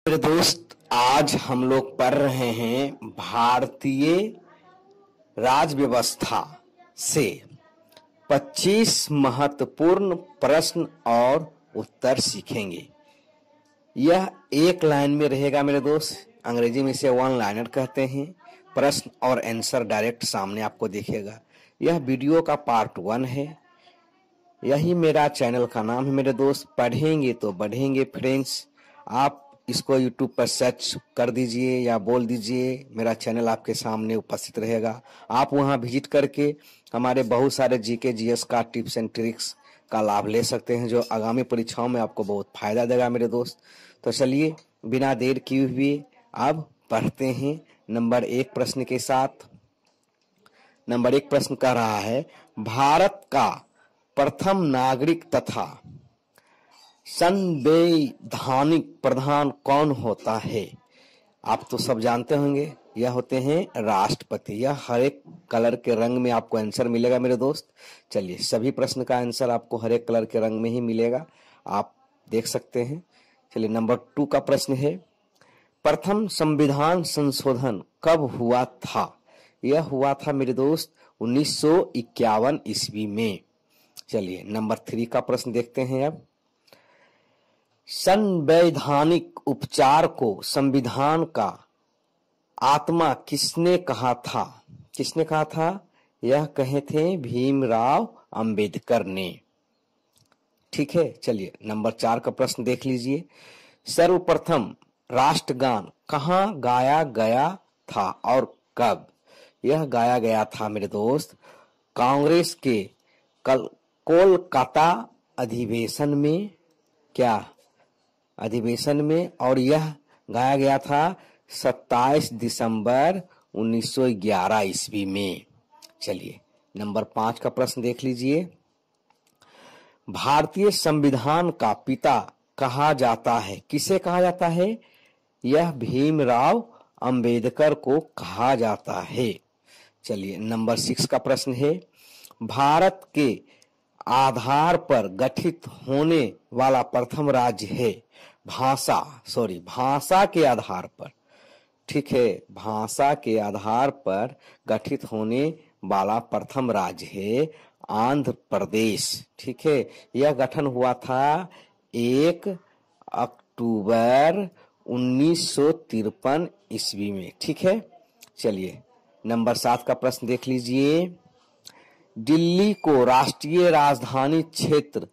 मेरे दोस्त, आज हम लोग पढ़ रहे हैं भारतीय राज व्यवस्था से 25 महत्वपूर्ण प्रश्न और उत्तर सीखेंगे। यह एक लाइन में रहेगा मेरे दोस्त। अंग्रेजी में इसे वन लाइनर कहते हैं। प्रश्न और आंसर डायरेक्ट सामने आपको दिखेगा। यह वीडियो का पार्ट 1 है। यही मेरा चैनल का नाम है मेरे दोस्त। पढ़ेंगे तो बढ़ेंगे फ्रेंड्स। आप इसको यूट्यूब पर सर्च कर दीजिए या बोल दीजिए, मेरा चैनल आपके सामने उपस्थित रहेगा। आप वहां विजिट करके हमारे बहुत सारे जीके जीएस का टिप्स एंड ट्रिक्स का लाभ ले सकते हैं, जो आगामी परीक्षाओं में आपको बहुत फायदा देगा मेरे दोस्त। तो चलिए बिना देर किए हुए अब पढ़ते हैं नंबर 1 प्रश्न के साथ। नंबर 1 प्रश्न कह रहा है, भारत का प्रथम नागरिक तथा संवैधानिक प्रधान कौन होता है? आप तो सब जानते होंगे, यह होते हैं राष्ट्रपति। यह हर एक कलर के रंग में आपको आंसर मिलेगा मेरे दोस्त। चलिए, सभी प्रश्न का आंसर आपको हर एक कलर के रंग में ही मिलेगा, आप देख सकते हैं। चलिए, नंबर 2 का प्रश्न है, प्रथम संविधान संशोधन कब हुआ था? यह हुआ था मेरे दोस्त 1951 ईस्वी में। चलिए, नंबर 3 का प्रश्न देखते हैं अब। संवैधानिक उपचार को संविधान का आत्मा किसने कहा था? किसने कहा था? यह कहे थे भीमराव अंबेडकर ने। ठीक है। चलिए, नंबर 4 का प्रश्न देख लीजिए। सर्वप्रथम राष्ट्रगान कहाँ गाया गया था और कब? यह गाया गया था मेरे दोस्त कांग्रेस के कोलकाता अधिवेशन में। क्या अधिवेशन में? और यह गाया गया था 27 दिसंबर 1911 ईस्वी में। चलिए, नंबर 5 का प्रश्न देख लीजिए। भारतीय संविधान का पिता कहा जाता है, किसे कहा जाता है? यह भीमराव अंबेडकर को कहा जाता है। चलिए, नंबर 6 का प्रश्न है, भारत के आधार पर गठित होने वाला प्रथम राज्य है। भाषा के आधार पर। ठीक है, भाषा के आधार पर गठित होने वाला प्रथम राज्य है आंध्र प्रदेश। ठीक है, यह गठन हुआ था 1 अक्टूबर 1953 ईस्वी में। ठीक है। चलिए, नंबर 7 का प्रश्न देख लीजिए। दिल्ली को राष्ट्रीय राजधानी क्षेत्र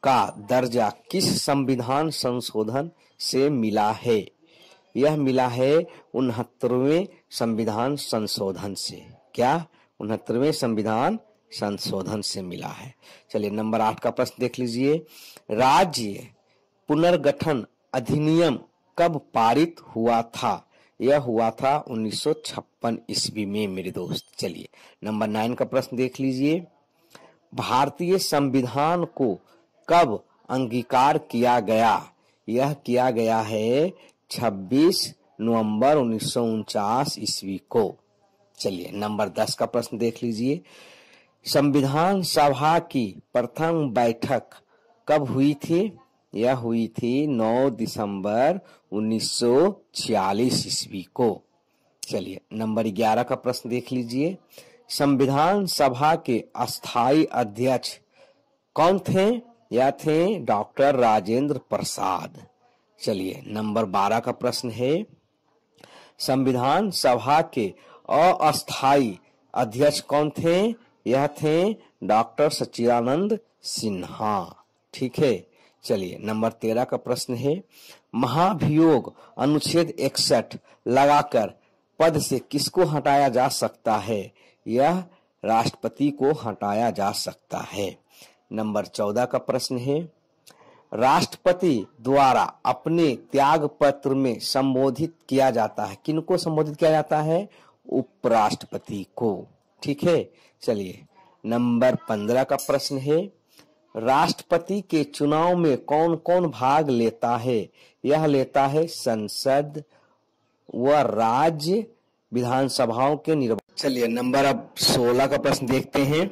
का दर्जा किस संविधान संशोधन से मिला है? यह मिला है 69वें संविधान संशोधन से। क्या? 69वें संविधान संशोधन से मिला है। चलिए, नंबर 8 का प्रश्न देख लीजिए। राज्य पुनर्गठन अधिनियम कब पारित हुआ था? यह हुआ था 1956 ईस्वी में मेरे दोस्त। चलिए, नंबर 9 का प्रश्न देख लीजिए। भारतीय संविधान को कब अंगीकार किया गया? यह किया गया है 26 नवंबर 1949 ईस्वी को। चलिए, नंबर 10 का प्रश्न देख लीजिए। संविधान सभा की प्रथम बैठक कब हुई थी? यह हुई थी 9 दिसंबर 1946 ईस्वी को। चलिए, नंबर 11 का प्रश्न देख लीजिए। संविधान सभा के अस्थायी अध्यक्ष कौन थे? यह थे डॉक्टर राजेंद्र प्रसाद। चलिए, नंबर 12 का प्रश्न है, संविधान सभा के अस्थायी अध्यक्ष कौन थे? यह थे डॉक्टर सच्चिदानंद सिन्हा। ठीक है। चलिए, नंबर 13 का प्रश्न है, महाभियोग अनुच्छेद 61 लगाकर पद से किसको हटाया जा सकता है? यह राष्ट्रपति को हटाया जा सकता है। नंबर 14 का प्रश्न है, राष्ट्रपति द्वारा अपने त्याग पत्र में संबोधित किया जाता है, किनको संबोधित किया जाता है? उपराष्ट्रपति को। ठीक है। चलिए, नंबर 15 का प्रश्न है, राष्ट्रपति के चुनाव में कौन कौन भाग लेता है? यह लेता है संसद व राज्य विधानसभाओं के निर्वाचन। चलिए, नंबर अब 16 का प्रश्न देखते हैं।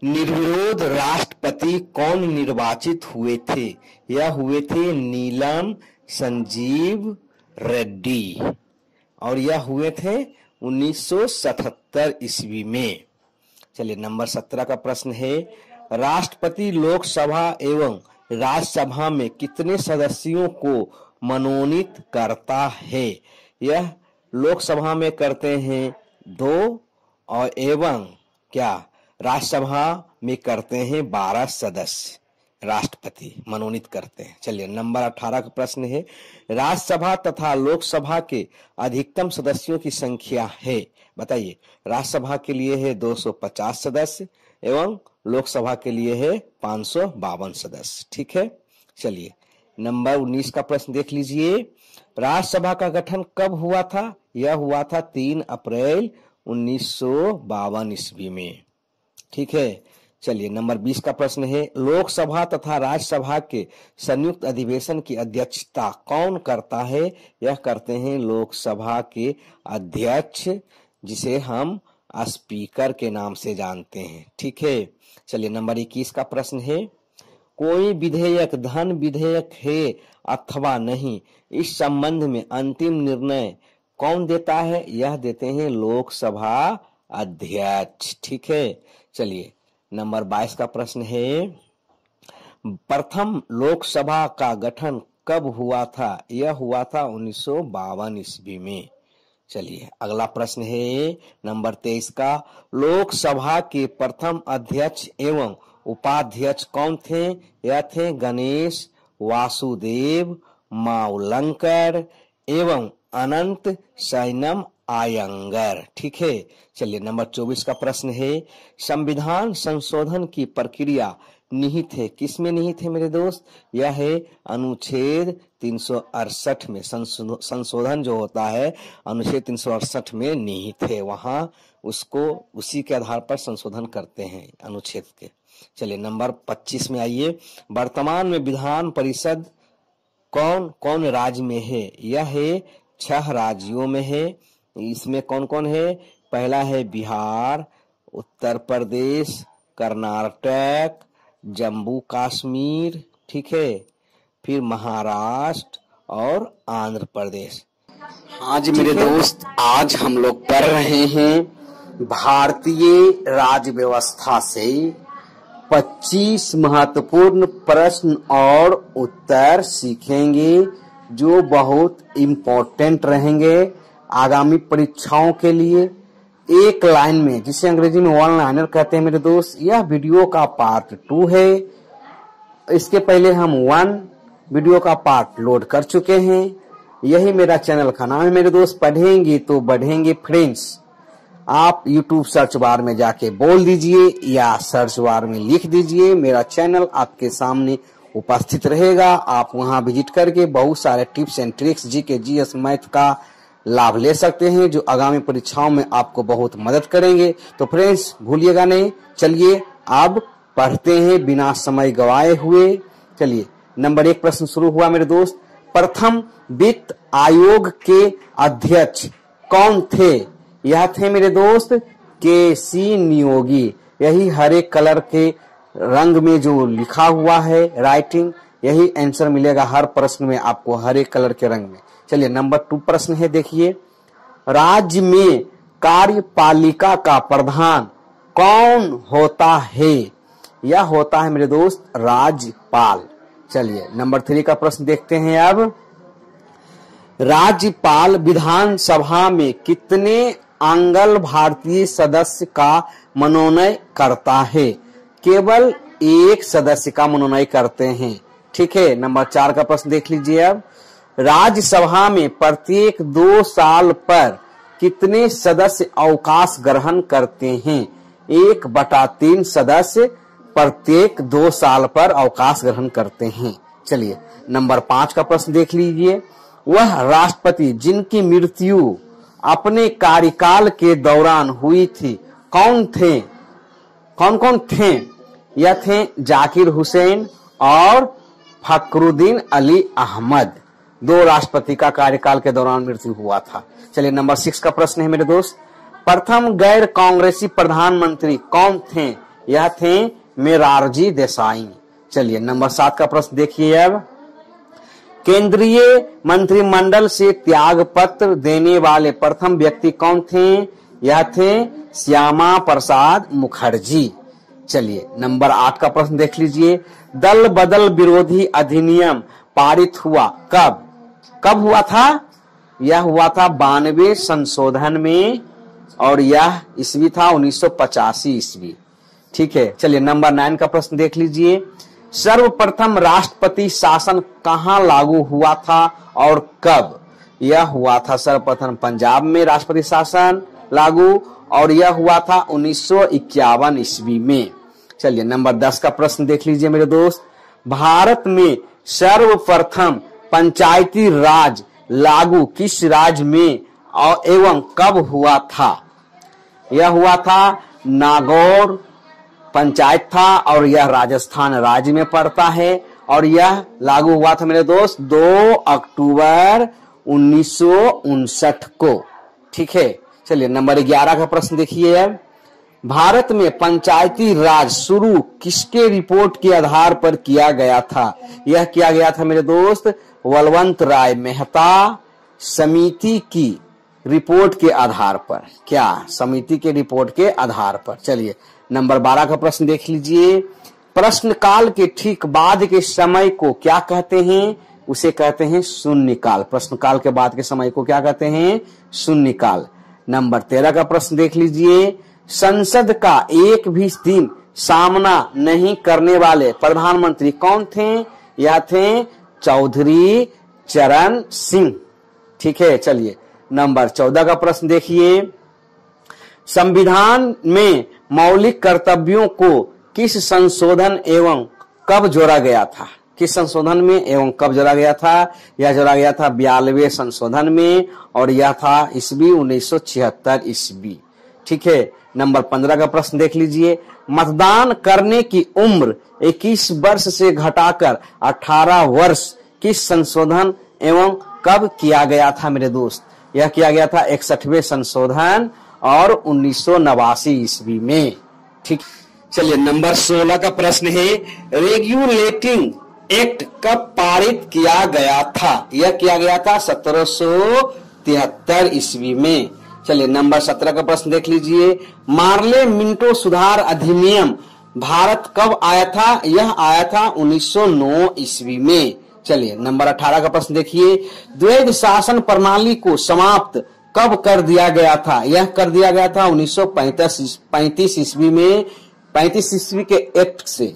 निर्विरोध राष्ट्रपति कौन निर्वाचित हुए थे? यह हुए थे नीलम संजीव रेड्डी, और यह हुए थे 1977 ईस्वी में। चलिए नंबर 17 का प्रश्न है, राष्ट्रपति लोकसभा एवं राज्यसभा में कितने सदस्यों को मनोनीत करता है? यह लोकसभा में करते हैं 2 और एवं क्या राज्यसभा में करते हैं 12 सदस्य राष्ट्रपति मनोनीत करते हैं। चलिए नंबर 18 का प्रश्न है, राज्यसभा तथा लोकसभा के अधिकतम सदस्यों की संख्या है, बताइए। राज्यसभा के लिए है 250 सदस्य एवं लोकसभा के लिए है 552 सदस्य। ठीक है। चलिए नंबर 19 का प्रश्न देख लीजिए, राज्यसभा का गठन कब हुआ था? यह हुआ था 3 अप्रैल 1952 ईस्वी में। ठीक है। चलिए नंबर 20 का प्रश्न है, लोकसभा तथा राज्यसभा के संयुक्त अधिवेशन की अध्यक्षता कौन करता है? यह करते हैं लोकसभा के अध्यक्ष, जिसे हम स्पीकर के नाम से जानते हैं। ठीक है। चलिए नंबर 21 का प्रश्न है, कोई विधेयक धन विधेयक है अथवा नहीं, इस संबंध में अंतिम निर्णय कौन देता है? यह देते हैं लोकसभा अध्यक्ष। ठीक है। चलिए नंबर 22 का प्रश्न है, प्रथम लोकसभा का गठन कब हुआ था? यह हुआ था 1952 ईस्वी में। चलिए अगला प्रश्न है नंबर 23 का, लोकसभा के प्रथम अध्यक्ष एवं उपाध्यक्ष कौन थे? यह थे गणेश वासुदेव मावलंकर एवं अनंत सैनम आयंगर। ठीक है। चलिए नंबर 24 का प्रश्न है, संविधान संशोधन की प्रक्रिया निहित है, किसमें निहित है मेरे दोस्त? यह है अनुच्छेद 368 में। संशोधन जो होता है अनुच्छेद 368 में निहित है, वहां उसको उसी के आधार पर संशोधन करते हैं अनुच्छेद के। चलिए नंबर 25 में आइए, वर्तमान में विधान परिषद कौन कौन राज्य में है? यह है 6 राज्यों में है। इसमें कौन कौन है? पहला है बिहार, उत्तर प्रदेश, कर्नाटक, जम्मू कश्मीर। ठीक है। फिर महाराष्ट्र और आंध्र प्रदेश। आज मेरे दोस्त, आज हम लोग पढ़ रहे हैं भारतीय राज्य व्यवस्था से 25 महत्वपूर्ण प्रश्न और उत्तर सीखेंगे, जो बहुत इम्पोर्टेंट रहेंगे आगामी परीक्षाओं के लिए। एक लाइन में, जिसे अंग्रेजी में वन लाइनर कहते हैं मेरे दोस्त। यह वीडियो का पार्ट 2 है। इसके पहले हम 1 वीडियो का पार्ट लोड कर चुके हैं। यही मेरा चैनल का नाम है मेरे दोस्त, पढ़ेंगे तो बढ़ेंगे फ्रेंड्स। आप YouTube सर्च बार में जाके बोल दीजिए या सर्च बार में लिख दीजिए, मेरा चैनल आपके सामने उपस्थित रहेगा। आप वहां विजिट करके बहुत सारे tips and tricks GK GS math का लाभ ले सकते हैं, जो आगामी परीक्षाओं में आपको बहुत मदद करेंगे। तो फ्रेंड्स भूलिएगा नहीं। चलिए अब पढ़ते हैं बिना समय गवाए हुए। चलिए नंबर 1 प्रश्न शुरू हुआ मेरे दोस्त, प्रथम वित्त आयोग के अध्यक्ष कौन थे? यह थे मेरे दोस्त केसी नियोगी। यही हरे कलर के रंग में जो लिखा हुआ है राइटिंग, यही आंसर मिलेगा हर प्रश्न में आपको हरे कलर के रंग में। चलिए नंबर 2 प्रश्न है, देखिए, राज्य में कार्यपालिका का प्रधान कौन होता है? यह होता है मेरे दोस्त राज्यपाल। चलिए नंबर 3 का प्रश्न देखते हैं अब, राज्यपाल विधानसभा में कितने आंगल भारतीय सदस्य का मनोनयन करता है? केवल 1 सदस्य का मनोनयन करते हैं। ठीक है। नंबर 4 का प्रश्न देख लीजिए अब, राज्यसभा में प्रत्येक 2 साल पर कितने सदस्य अवकाश ग्रहण करते हैं? 1/3 सदस्य प्रत्येक 2 साल पर अवकाश ग्रहण करते हैं। चलिए नंबर 5 का प्रश्न देख लीजिए, वह राष्ट्रपति जिनकी मृत्यु अपने कार्यकाल के दौरान हुई थी कौन थे? कौन कौन थे? यह थे जाकिर हुसैन और फखरुद्दीन अली अहमद। 2 राष्ट्रपति का कार्यकाल के दौरान मृत्यु हुआ था। चलिए नंबर 6 का प्रश्न है मेरे दोस्त, प्रथम गैर कांग्रेसी प्रधानमंत्री कौन थे? यह थे मोरारजी देसाई। चलिए नंबर 7 का प्रश्न देखिए अब, केंद्रीय मंत्रिमंडल से त्याग पत्र देने वाले प्रथम व्यक्ति कौन थे? यह थे श्यामा प्रसाद मुखर्जी। चलिए नंबर 8 का प्रश्न देख लीजिए। दल बदल विरोधी अधिनियम पारित हुआ कब? कब हुआ था? यह हुआ था 92 संशोधन में और यह ईस्वी था 1985 ईस्वी। ठीक है, चलिए नंबर 9 का प्रश्न देख लीजिए। सर्वप्रथम राष्ट्रपति शासन कहां लागू हुआ था और कब? यह हुआ था सर्वप्रथम पंजाब में राष्ट्रपति शासन लागू और यह हुआ था 1951 ईस्वी में। चलिए नंबर 10 का प्रश्न देख लीजिए मेरे दोस्त। भारत में सर्वप्रथम पंचायती राज लागू किस राज्य में और एवं कब हुआ था? यह हुआ था नागौर पंचायत था और यह राजस्थान राज्य में पड़ता है और यह लागू हुआ था मेरे दोस्त 2 अक्टूबर 1959 को। ठीक है, चलिए नंबर 11 का प्रश्न देखिए। भारत में पंचायती राज शुरू किसके रिपोर्ट के आधार पर किया गया था? यह किया गया था मेरे दोस्त बलवंत राय मेहता समिति की रिपोर्ट के आधार पर। क्या? समिति के रिपोर्ट के आधार पर। चलिए नंबर 12 का प्रश्न देख लीजिए। प्रश्नकाल के ठीक बाद के समय को क्या कहते हैं? उसे कहते हैं शून्यकाल। प्रश्नकाल के बाद के समय को क्या कहते हैं? शून्यकाल। नंबर 13 का प्रश्न देख लीजिए। संसद का एक भी दिन सामना नहीं करने वाले प्रधानमंत्री कौन थे? यह थे चौधरी चरण सिंह। ठीक है, चलिए नंबर 14 का प्रश्न देखिए। संविधान में मौलिक कर्तव्यों को किस संशोधन एवं कब जोड़ा गया था? किस संशोधन में एवं कब जोड़ा गया था? यह जोड़ा गया था 42वें संशोधन में और यह था ईस्वी 1976 ईस्वी। ठीक है, नंबर 15 का प्रश्न देख लीजिए। मतदान करने की उम्र 21 वर्ष से घटाकर 18 वर्ष किस संशोधन एवं कब किया गया था मेरे दोस्त? यह किया गया था 61वें संशोधन और 1989 ईस्वी में। ठीक, चलिए नंबर 16 का प्रश्न है। रेगुलेटिंग एक्ट कब पारित किया गया था? यह किया गया था 1773 ईस्वी में। चलिए नंबर 17 का प्रश्न देख लीजिए। मार्ले मिंटो सुधार अधिनियम भारत कब आया था? यह आया था 1909 ईस्वी में। चलिए नंबर 18 का प्रश्न देखिए। द्वैध शासन प्रणाली को समाप्त कब कर दिया गया था? यह कर दिया गया था 1935 ईस्वी में। 35 ईस्वी के एक्ट से,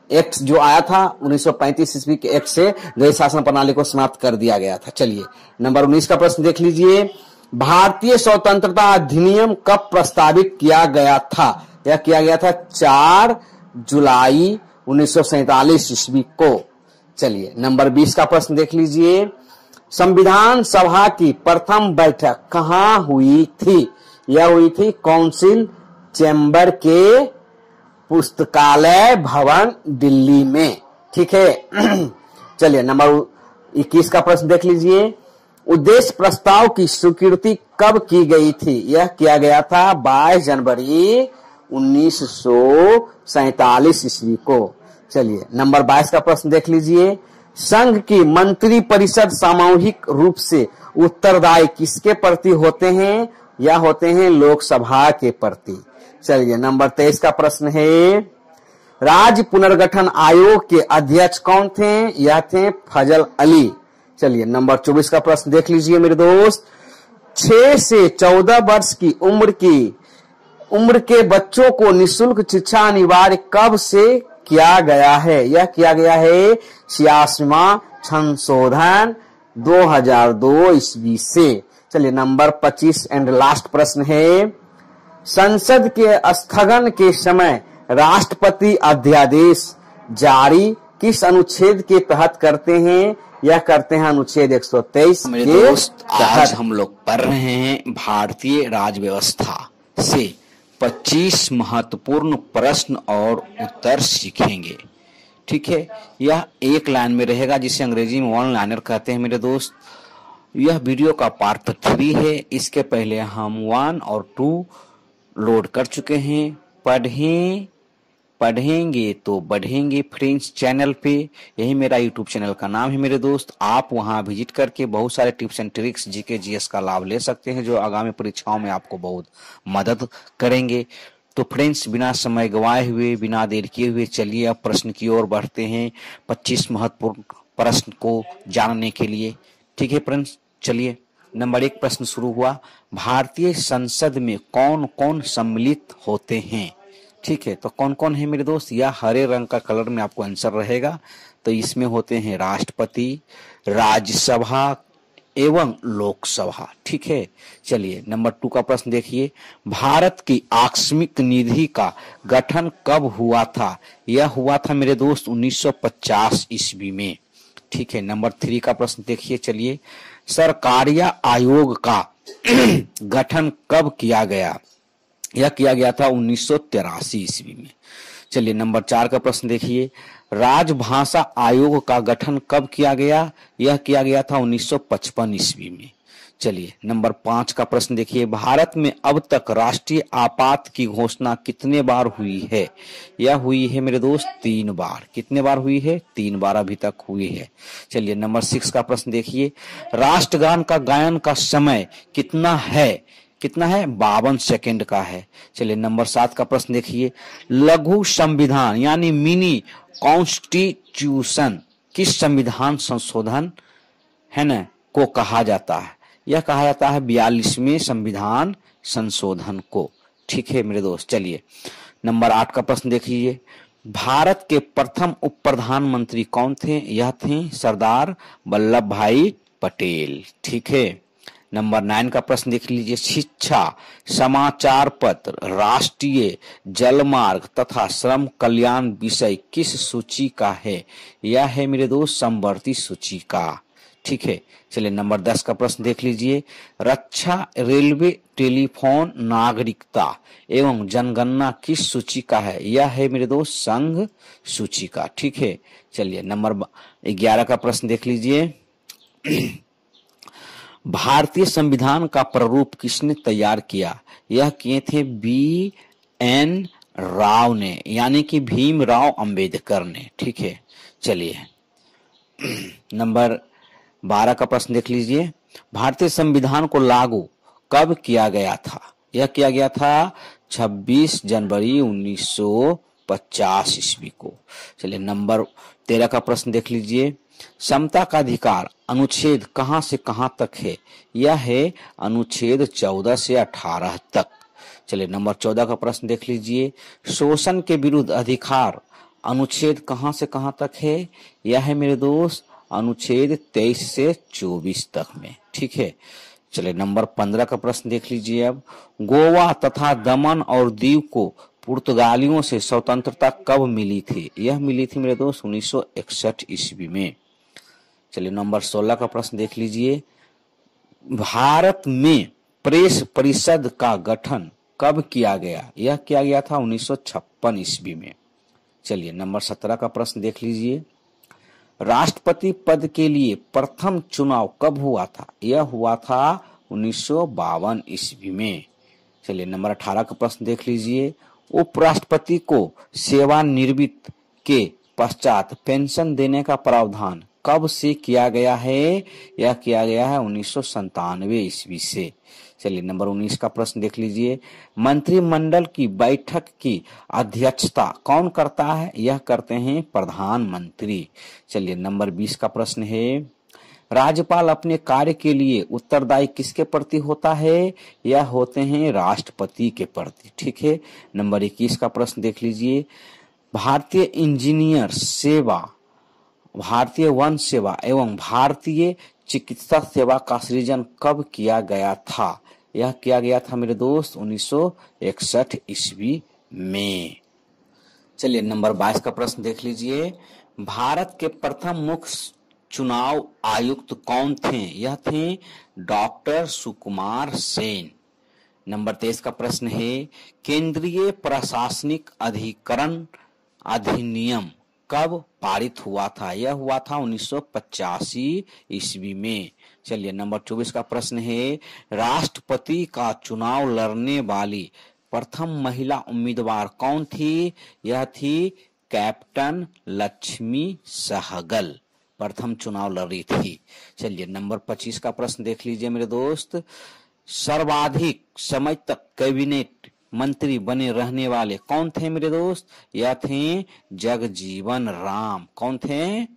एक्ट जो आया था 1935 ईस्वी के एक्ट से द्वैध शासन प्रणाली को समाप्त कर दिया गया था। चलिए नंबर 19 का प्रश्न देख लीजिए। भारतीय स्वतंत्रता अधिनियम कब प्रस्तावित किया गया था? यह किया गया था 4 जुलाई 1947 ईस्वी को। चलिए नंबर 20 का प्रश्न देख लीजिए। संविधान सभा की प्रथम बैठक कहां हुई थी? यह हुई थी काउंसिल चैम्बर के पुस्तकालय भवन दिल्ली में। ठीक है, चलिए नंबर 21 का प्रश्न देख लीजिए। उद्देश्य प्रस्ताव की स्वीकृति कब की गई थी? यह किया गया था 22 जनवरी 1947 ईस्वी को। चलिए नंबर 22 का प्रश्न देख लीजिए। संघ की मंत्री परिषद सामूहिक रूप से उत्तरदायी किसके प्रति होते हैं? यह होते हैं लोकसभा के प्रति। चलिए नंबर 23 का प्रश्न है। राज्य पुनर्गठन आयोग के अध्यक्ष कौन थे? यह थे फजल अली। चलिए नंबर 24 का प्रश्न देख लीजिए मेरे दोस्त। 6 से 14 वर्ष की उम्र के बच्चों को निःशुल्क शिक्षा अनिवार्य कब से किया गया है? यह किया गया है 86वां संशोधन 2002 ईस्वी से। चलिए नंबर 25 एंड लास्ट प्रश्न है। संसद के स्थगन के समय राष्ट्रपति अध्यादेश जारी किस अनुच्छेद के तहत करते हैं? यह करते हैं अनुच्छेद 123 मेरे दोस्त आज हम लोग पढ़ रहे हैं भारतीय राज्य व्यवस्था से 25 महत्वपूर्ण प्रश्न और उत्तर सीखेंगे। ठीक है, यह एक लाइन में रहेगा जिसे अंग्रेजी में वन लाइनर कहते हैं मेरे दोस्त। यह वीडियो का पार्ट 3 है। इसके पहले हम 1 और 2 लोड कर चुके हैं। पढ़ें, पढ़ेंगे तो बढ़ेंगे फ्रेंड्स चैनल पे। यही मेरा यूट्यूब चैनल का नाम है मेरे दोस्त। आप वहां विजिट करके बहुत सारे tips and tricks GK GS का लाभ ले सकते हैं, जो आगामी परीक्षाओं में आपको बहुत मदद करेंगे। तो फ्रेंड्स, बिना समय गवाए हुए, बिना देर किए हुए, चलिए अब प्रश्न की ओर बढ़ते हैं 25 महत्वपूर्ण प्रश्न को जानने के लिए। ठीक है फ्रेंड्स, चलिए नंबर 1 प्रश्न शुरू हुआ। भारतीय संसद में कौन कौन सम्मिलित होते हैं? ठीक है, तो कौन कौन है मेरे दोस्त? यह हरे रंग का कलर में आपको आंसर रहेगा। तो इसमें होते हैं राष्ट्रपति, राज्यसभा एवं लोकसभा। ठीक है, चलिए नंबर 2 का प्रश्न देखिए। भारत की आकस्मिक निधि का गठन कब हुआ था? यह हुआ था मेरे दोस्त 1950 ईस्वी में। ठीक है, नंबर 3 का प्रश्न देखिए। चलिए, सरकारिया आयोग का गठन कब किया गया? यह किया गया था 1983 ईस्वी में। चलिए नंबर 4 का प्रश्न देखिए। राजभाषा आयोग का गठन कब किया गया? यह किया गया था 1955 ईस्वी में। चलिए नंबर 5 का प्रश्न देखिए। भारत में अब तक राष्ट्रीय आपात की घोषणा कितने बार हुई है? यह हुई है मेरे दोस्त 3 बार। कितने बार हुई है? 3 बार अभी तक हुई है। चलिए नंबर 6 का प्रश्न देखिए। राष्ट्रगान का गायन का समय कितना है? कितना है? 52 सेकेंड का है। चलिए नंबर 7 का प्रश्न देखिए। लघु संविधान यानी मिनी कॉन्स्टिट्यूशन किस संविधान संशोधन है ना को कहा जाता है? यह कहा जाता है 42वें संविधान संशोधन को। ठीक है मेरे दोस्त, चलिए नंबर 8 का प्रश्न देख लीजिए। भारत के प्रथम उप प्रधानमंत्री कौन थे? यह थे सरदार वल्लभ भाई पटेल। ठीक है, नंबर 9 का प्रश्न देख लीजिए। शिक्षा, समाचार पत्र, राष्ट्रीय जलमार्ग तथा श्रम कल्याण विषय किस सूची का है? यह है मेरे दोस्त समवर्ती सूची का। ठीक है, चलिए नंबर 10 का प्रश्न देख लीजिए। रक्षा, रेलवे, टेलीफोन, नागरिकता एवं जनगणना किस सूची का है? यह है मेरे दोस्त संघ सूची का। ठीक है, चलिए नंबर 11 का प्रश्न देख लीजिए। भारतीय संविधान का प्रारूप किसने तैयार किया? यह किए थे BN राव ने, यानी कि भीमराव अंबेडकर ने। ठीक है, चलिए नंबर 12 का प्रश्न देख लीजिए। भारतीय संविधान को लागू कब किया गया था? यह किया गया था 26 जनवरी 1950 ईस्वी को। चलिए नंबर 13 का प्रश्न देख लीजिए। समता का अधिकार अनुच्छेद कहां से कहां तक है? यह है अनुच्छेद 14 से 18 तक। चलिए नंबर 14 का प्रश्न देख लीजिए। शोषण के विरुद्ध अधिकार अनुच्छेद कहां से कहां तक है? यह है मेरे दोस्त अनुच्छेद 23 से 24 तक में। ठीक है, चलिए नंबर 15 का प्रश्न देख लीजिए। अब गोवा तथा दमन और दीव को पुर्तगालियों से स्वतंत्रता कब मिली थी? यह मिली थी मेरे दोस्त 1961 ईस्वी में। चलिए नंबर 16 का प्रश्न देख लीजिए। भारत में प्रेस परिषद का गठन कब किया गया? यह किया गया था 1956 ईस्वी में। चलिए नंबर 17 का प्रश्न देख लीजिए। राष्ट्रपति पद के लिए प्रथम चुनाव कब हुआ था? यह हुआ था 1952 ईस्वी में। चलिए नंबर 18 का प्रश्न देख लीजिए। उपराष्ट्रपति को सेवानिवृत्ति के पश्चात पेंशन देने का प्रावधान कब से किया गया है? यह किया गया है 1997 ईस्वी से। चलिए नंबर 19 का प्रश्न देख लीजिए। मंत्रिमंडल की बैठक की अध्यक्षता कौन करता है? यह करते हैं प्रधानमंत्री। चलिए नंबर 20 का प्रश्न है। राज्यपाल अपने कार्य के लिए उत्तरदायी किसके प्रति होता है? यह होते हैं राष्ट्रपति के प्रति। ठीक है, नंबर 21 का प्रश्न देख लीजिए। भारतीय इंजीनियर सेवा, भारतीय वन सेवा एवं भारतीय चिकित्सा सेवा का सृजन कब किया गया था? यह किया गया था मेरे दोस्त 1961 ईस्वी में। चलिए नंबर 22 का प्रश्न देख लीजिए। भारत के प्रथम मुख्य चुनाव आयुक्त कौन थे? यह थे डॉक्टर सुकुमार सेन। नंबर 23 का प्रश्न है। केंद्रीय प्रशासनिक अधिकरण अधिनियम कब पारित हुआ था? यह हुआ था 1985 ईस्वी में। चलिए नंबर 24 का प्रश्न है। राष्ट्रपति का चुनाव लड़ने वाली प्रथम महिला उम्मीदवार कौन थी? यह थी कैप्टन लक्ष्मी सहगल, प्रथम चुनाव लड़ रही थी। चलिए नंबर 25 का प्रश्न देख लीजिए मेरे दोस्त। सर्वाधिक समय तक कैबिनेट मंत्री बने रहने वाले कौन थे मेरे दोस्त? यह थे जगजीवन राम। कौन थे?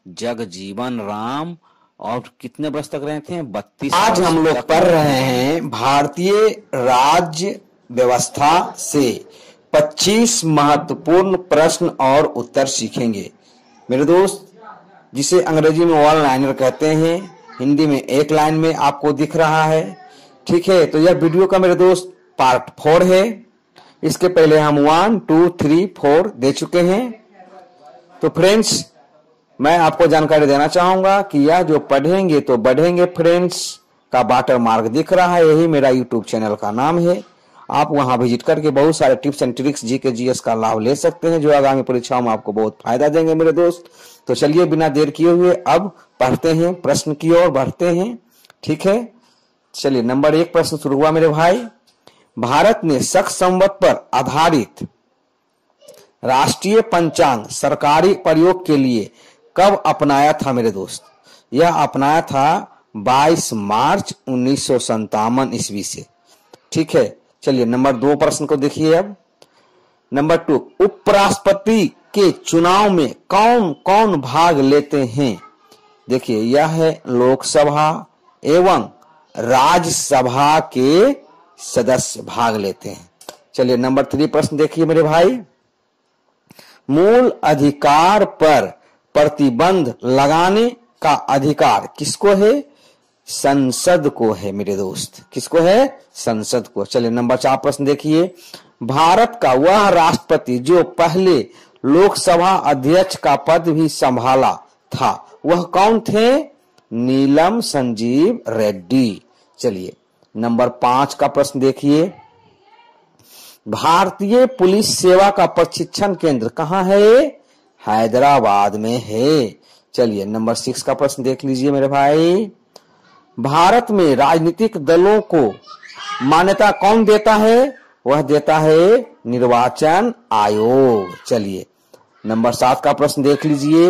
जगजीवन राम। और कितने वर्ष तक रहे थे? 32। आज हम लोग पढ़ रहे हैं भारतीय राज्य व्यवस्था से 25 महत्वपूर्ण प्रश्न और उत्तर सीखेंगे मेरे दोस्त, जिसे अंग्रेजी में वन लाइनर कहते हैं, हिंदी में एक लाइन में आपको दिख रहा है। ठीक है, तो यह वीडियो का मेरे दोस्त पार्ट 4 है। इसके पहले हम 1, 2, 3, 4 दे चुके हैं। तो फ्रेंड्स, मैं आपको जानकारी देना चाहूंगा कि यह जो पढ़ेंगे तो बढ़ेंगे फ्रेंड्स का वाटर मार्क दिख रहा है, यही मेरा यूट्यूब चैनल का नाम है। आप वहां विजिट करके बहुत सारे tips and tricks GK GS का लाभ ले सकते हैं, जो आगामी परीक्षाओं में आपको बहुत फायदा देंगे मेरे दोस्त। तो चलिए बिना देर किए हुए अब पढ़ते हैं, प्रश्न की ओर बढ़ते हैं। ठीक है, चलिए नंबर 1 प्रश्न शुरू हुआ मेरे भाई। भारत ने शक संवत पर आधारित राष्ट्रीय पंचांग सरकारी प्रयोग के लिए कब अपनाया था मेरे दोस्त? यह अपनाया था 22 मार्च 1957 ईस्वी से। ठीक है, चलिए नंबर 2 प्रश्न को देखिए अब। नंबर 2, उपराष्ट्रपति के चुनाव में कौन कौन भाग लेते हैं? देखिए, यह है लोकसभा एवं राज्यसभा के सदस्य भाग लेते हैं। चलिए नंबर 3 प्रश्न देखिए मेरे भाई। मूल अधिकार पर प्रतिबंध लगाने का अधिकार किसको है? संसद को है मेरे दोस्त। किसको है? संसद को। चलिए नंबर 4 प्रश्न देखिए। भारत का वह राष्ट्रपति जो पहले लोकसभा अध्यक्ष का पद भी संभाला था, वह कौन थे? नीलम संजीव रेड्डी। चलिए नंबर 5 का प्रश्न देखिए। भारतीय पुलिस सेवा का प्रशिक्षण केंद्र कहाँ है? हैदराबाद में है। चलिए नंबर 6 का प्रश्न देख लीजिए मेरे भाई। भारत में राजनीतिक दलों को मान्यता कौन देता है? वह देता है निर्वाचन आयोग। चलिए नंबर 7 का प्रश्न देख लीजिए।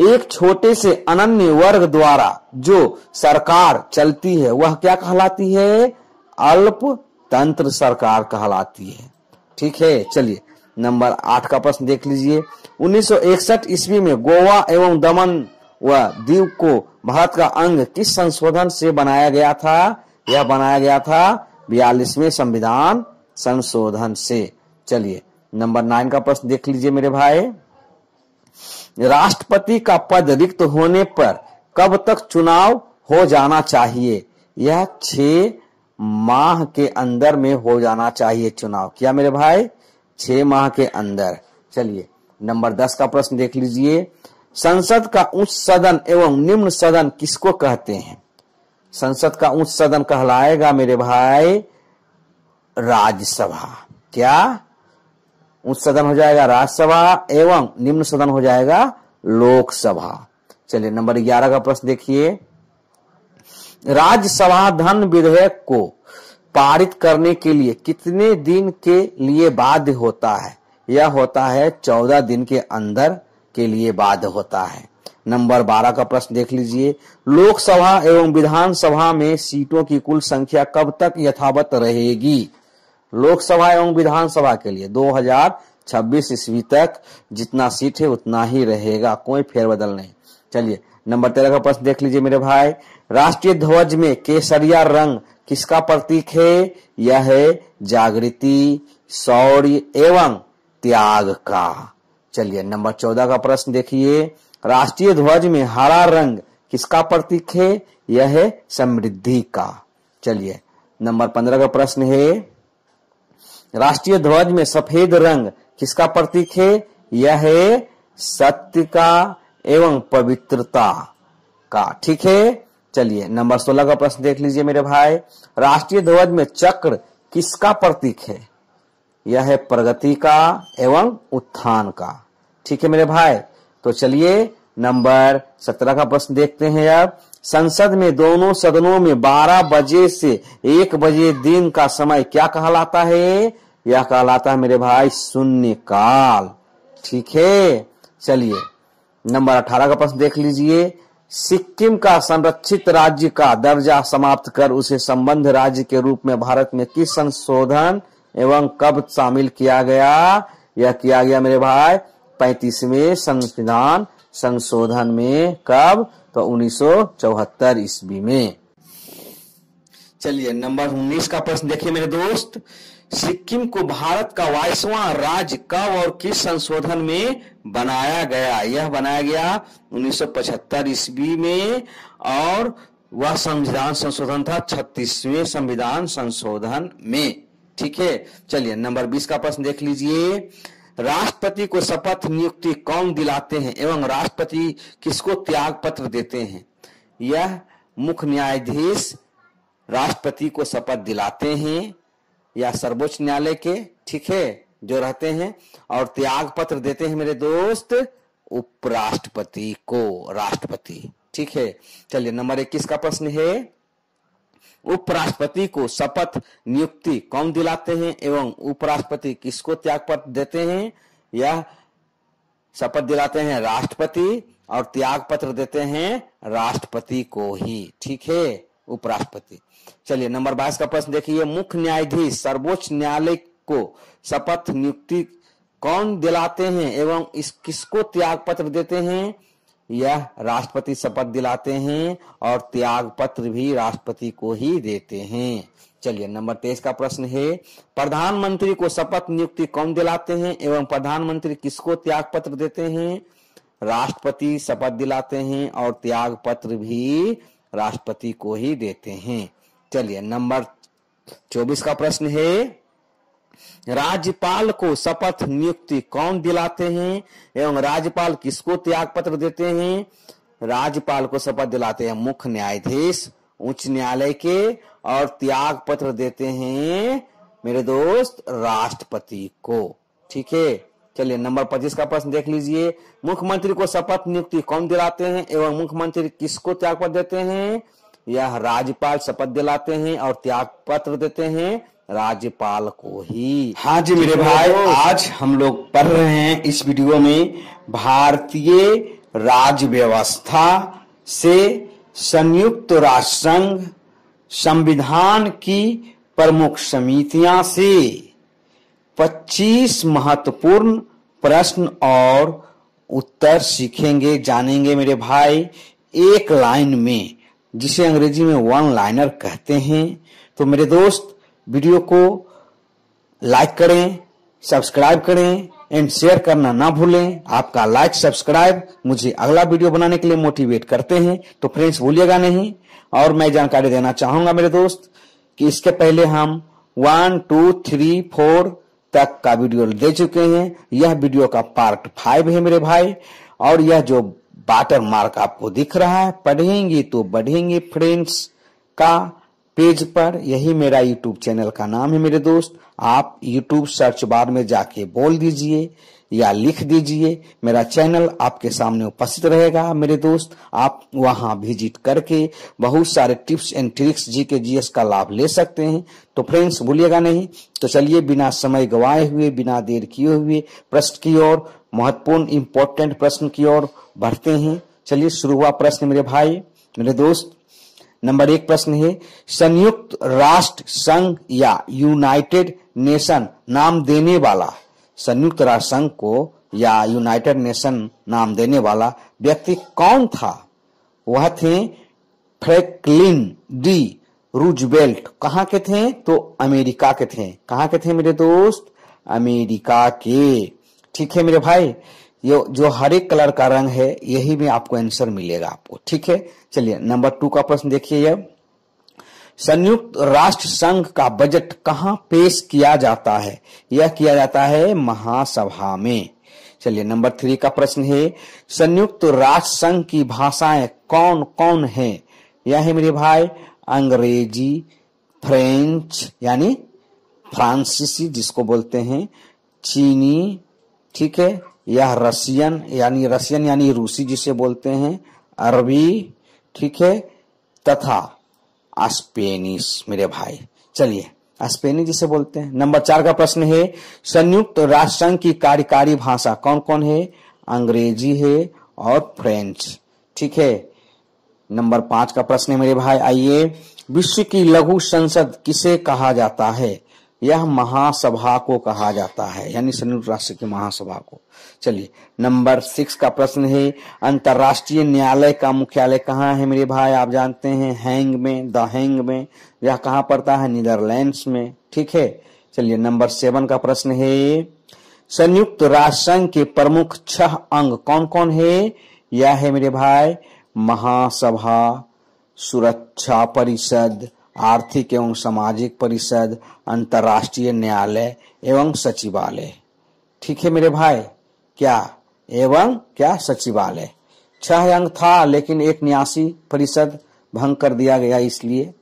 एक छोटे से अनन्य वर्ग द्वारा जो सरकार चलती है वह क्या कहलाती है? अल्पतंत्र सरकार कहलाती है। ठीक है, चलिए नंबर 8 का प्रश्न देख लीजिए। 1961 ईस्वी में गोवा एवं दमन व दीव को भारत का अंग किस संशोधन से बनाया गया था? यह बनाया गया था 42वें संविधान संशोधन से। चलिए नंबर 9 का प्रश्न देख लीजिए मेरे भाई। राष्ट्रपति का पद रिक्त होने पर कब तक चुनाव हो जाना चाहिए? यह 6 माह के अंदर में हो जाना चाहिए चुनाव। क्या मेरे भाई? 6 माह के अंदर। चलिए नंबर 10 का प्रश्न देख लीजिए। संसद का उच्च सदन एवं निम्न सदन किसको कहते हैं? संसद का उच्च सदन कहलाएगा मेरे भाई राज्यसभा। क्या? उच्च सदन हो जाएगा राज्यसभा एवं निम्न सदन हो जाएगा लोकसभा। चलिए नंबर 11 का प्रश्न देखिए। राज्यसभा धन विधेयक को पारित करने के लिए कितने दिन के लिए बाध्य होता है? यह होता है 14 दिन के अंदर के लिए बाध्य होता है। नंबर 12 का प्रश्न देख लीजिए। लोकसभा एवं विधानसभा में सीटों की कुल संख्या कब तक यथावत रहेगी? लोकसभा एवं विधानसभा के लिए 2026 ईस्वी तक जितना सीट है उतना ही रहेगा, कोई फेरबदल नहीं। चलिए नंबर 13 का प्रश्न देख लीजिए मेरे भाई। राष्ट्रीय ध्वज में केसरिया रंग किसका प्रतीक है? यह है जागृति, शौर्य एवं त्याग का। चलिए नंबर 14 का प्रश्न देखिए। राष्ट्रीय ध्वज में हरा रंग किसका प्रतीक है? यह है समृद्धि का। चलिए नंबर 15 का प्रश्न है। राष्ट्रीय ध्वज में सफेद रंग किसका प्रतीक है? यह है सत्य का एवं पवित्रता का। ठीक है, चलिए नंबर 16 का प्रश्न देख लीजिए मेरे भाई। राष्ट्रीय ध्वज में चक्र किसका प्रतीक है? यह है प्रगति का एवं उत्थान का। ठीक है मेरे भाई, तो चलिए नंबर 17 का प्रश्न देखते हैं। अब संसद में दोनों सदनों में 12 बजे से 1 बजे दिन का समय क्या कहलाता है? यह कहलाता है मेरे भाई शून्य काल। ठीक है, चलिए नंबर 18 का प्रश्न देख लीजिए। सिक्किम का संरक्षित राज्य का दर्जा समाप्त कर उसे संबद्ध राज्य के रूप में भारत में किस संशोधन एवं कब शामिल किया गया? यह किया गया मेरे भाई 35वें संविधान संशोधन में। कब? तो 1974 ईस्वी में। चलिए नंबर 19 का प्रश्न देखिए मेरे दोस्त। सिक्किम को भारत का 22वां राज्य कब और किस संशोधन में बनाया गया? यह बनाया गया 1975 ईस्वी में और वह संविधान संशोधन था 36वें संविधान संशोधन में। ठीक है, चलिए नंबर 20 का प्रश्न देख लीजिए। राष्ट्रपति को शपथ नियुक्ति कौन दिलाते हैं एवं राष्ट्रपति किसको त्याग पत्र देते हैं? यह मुख्य न्यायाधीश राष्ट्रपति को शपथ दिलाते हैं या सर्वोच्च न्यायालय के, ठीक है, जो रहते हैं, और त्याग पत्र देते हैं मेरे दोस्त उपराष्ट्रपति को, राष्ट्रपति। ठीक है, चलिए नंबर 21 का प्रश्न है। उपराष्ट्रपति को शपथ नियुक्ति कौन दिलाते हैं एवं उपराष्ट्रपति किसको त्याग पत्र देते हैं? यह शपथ दिलाते हैं राष्ट्रपति और त्याग पत्र देते हैं राष्ट्रपति को ही। ठीक है, उपराष्ट्रपति। चलिए नंबर 22 का प्रश्न देखिए। मुख्य न्यायाधीश सर्वोच्च न्यायालय को शपथ नियुक्ति कौन दिलाते हैं एवं इस किसको त्याग पत्र देते हैं? यह राष्ट्रपति शपथ दिलाते हैं और त्याग पत्र भी राष्ट्रपति को ही देते हैं। चलिए नंबर 23 का प्रश्न है। प्रधानमंत्री को शपथ नियुक्ति कौन दिलाते हैं एवं प्रधानमंत्री किसको त्याग पत्र देते हैं? राष्ट्रपति शपथ दिलाते हैं और त्याग पत्र भी राष्ट्रपति को ही देते हैं। चलिए नंबर 24 का प्रश्न है। राज्यपाल को शपथ नियुक्ति कौन दिलाते हैं एवं राज्यपाल किसको त्याग पत्र देते हैं? राज्यपाल को शपथ दिलाते हैं मुख्य न्यायाधीश उच्च न्यायालय के और त्याग पत्र देते हैं मेरे दोस्त राष्ट्रपति को। ठीक है, चलिए नंबर 25 का प्रश्न देख लीजिए। मुख्यमंत्री को शपथ नियुक्ति कौन दिलाते हैं एवं मुख्यमंत्री किसको त्याग पत्र देते हैं? यह राज्यपाल शपथ दिलाते हैं और त्याग पत्र देते हैं राज्यपाल को ही। हाँ जी मेरे भाई, आज हम लोग पढ़ रहे हैं इस वीडियो में भारतीय राज्य व्यवस्था से संयुक्त राष्ट्र संघ संविधान की प्रमुख समितियां से 25 महत्वपूर्ण प्रश्न और उत्तर सीखेंगे, जानेंगे मेरे भाई, एक लाइन में, जिसे अंग्रेजी में वन लाइनर कहते हैं। तो मेरे दोस्त वीडियो को लाइक करें, सब्सक्राइब करें एंड शेयर करना ना भूलें। आपका लाइक सब्सक्राइब मुझे अगला वीडियो बनाने के लिए मोटिवेट करते हैं, तो फ्रेंड्स भूलिएगा नहीं। और मैं जानकारी देना चाहूंगा मेरे दोस्त कि इसके पहले हम 1, 2, 3, 4 तक का वीडियो दे चुके हैं। यह वीडियो का पार्ट 5 है मेरे भाई। और यह जो वाटर मार्क आपको दिख रहा है, पढ़ेंगे तो बढ़ेंगे फ्रेंड्स का पेज पर, यही मेरा यूट्यूब चैनल का नाम है मेरे दोस्त। आप यूट्यूब सर्च बार में जाके बोल दीजिए या लिख दीजिए, मेरा चैनल आपके सामने उपस्थित रहेगा मेरे दोस्त। आप वहां विजिट करके बहुत सारे tips and tricks GK GS का लाभ ले सकते हैं। तो फ्रेंड्स भूलिएगा नहीं। तो चलिए बिना समय गवाए हुए, बिना देर किए हुए प्रश्न की ओर, महत्वपूर्ण इंपॉर्टेंट प्रश्न की ओर बढ़ते हैं। चलिए शुरू हुआ प्रश्न मेरे भाई, मेरे दोस्त। नंबर 1 प्रश्न है। संयुक्त राष्ट्र संघ या यूनाइटेड नेशन नाम देने वाला, संयुक्त राष्ट्र संघ को या यूनाइटेड नेशन नाम देने वाला व्यक्ति कौन था? वह थे फ्रैंकलिन डी रूजवेल्ट। कहाँ के थे? तो अमेरिका के थे। कहाँ के थे मेरे दोस्त? अमेरिका के। ठीक है मेरे भाई, ये जो हरे कलर का रंग है यही में आपको आंसर मिलेगा आपको। ठीक है, चलिए नंबर 2 का प्रश्न देखिए। संयुक्त राष्ट्र संघ का बजट कहाँ पेश किया जाता है? यह किया जाता है महासभा में। चलिए नंबर 3 का प्रश्न है। संयुक्त राष्ट्र संघ की भाषाएं कौन कौन है? यह है मेरे भाई अंग्रेजी, फ्रेंच यानी फ्रांसीसी जिसको बोलते हैं, चीनी, ठीक है, यह रशियन यानी रूसी जिसे बोलते हैं, अरबी, ठीक है, तथा स्पेनिश मेरे भाई। चलिए स्पेनी जिसे बोलते हैं। नंबर 4 का प्रश्न है, संयुक्त राष्ट्र संघ की कार्यकारी भाषा कौन कौन है? अंग्रेजी है और फ्रेंच। ठीक है। नंबर 5 का प्रश्न है मेरे भाई, आइए, विश्व की लघु संसद किसे कहा जाता है? यह महासभा को कहा जाता है, यानी संयुक्त राष्ट्र की महासभा को। चलिए, नंबर 6 का प्रश्न है, अंतर्राष्ट्रीय न्यायालय का मुख्यालय कहाँ है मेरे भाई? आप जानते हैं हैंग में, द हैंग में। यह कहाँ पड़ता है? नीदरलैंड्स में। ठीक है। चलिए, नंबर 7 का प्रश्न है, संयुक्त राष्ट्र संघ के प्रमुख 6 अंग कौन कौन है? यह है मेरे भाई महासभा, सुरक्षा परिषद, आर्थिक एवं सामाजिक परिषद, अंतर्राष्ट्रीय न्यायालय एवं सचिवालय। ठीक है मेरे भाई, क्या एवं क्या सचिवालय। 6 अंग था, लेकिन एक न्यासी परिषद भंग कर दिया गया, इसलिए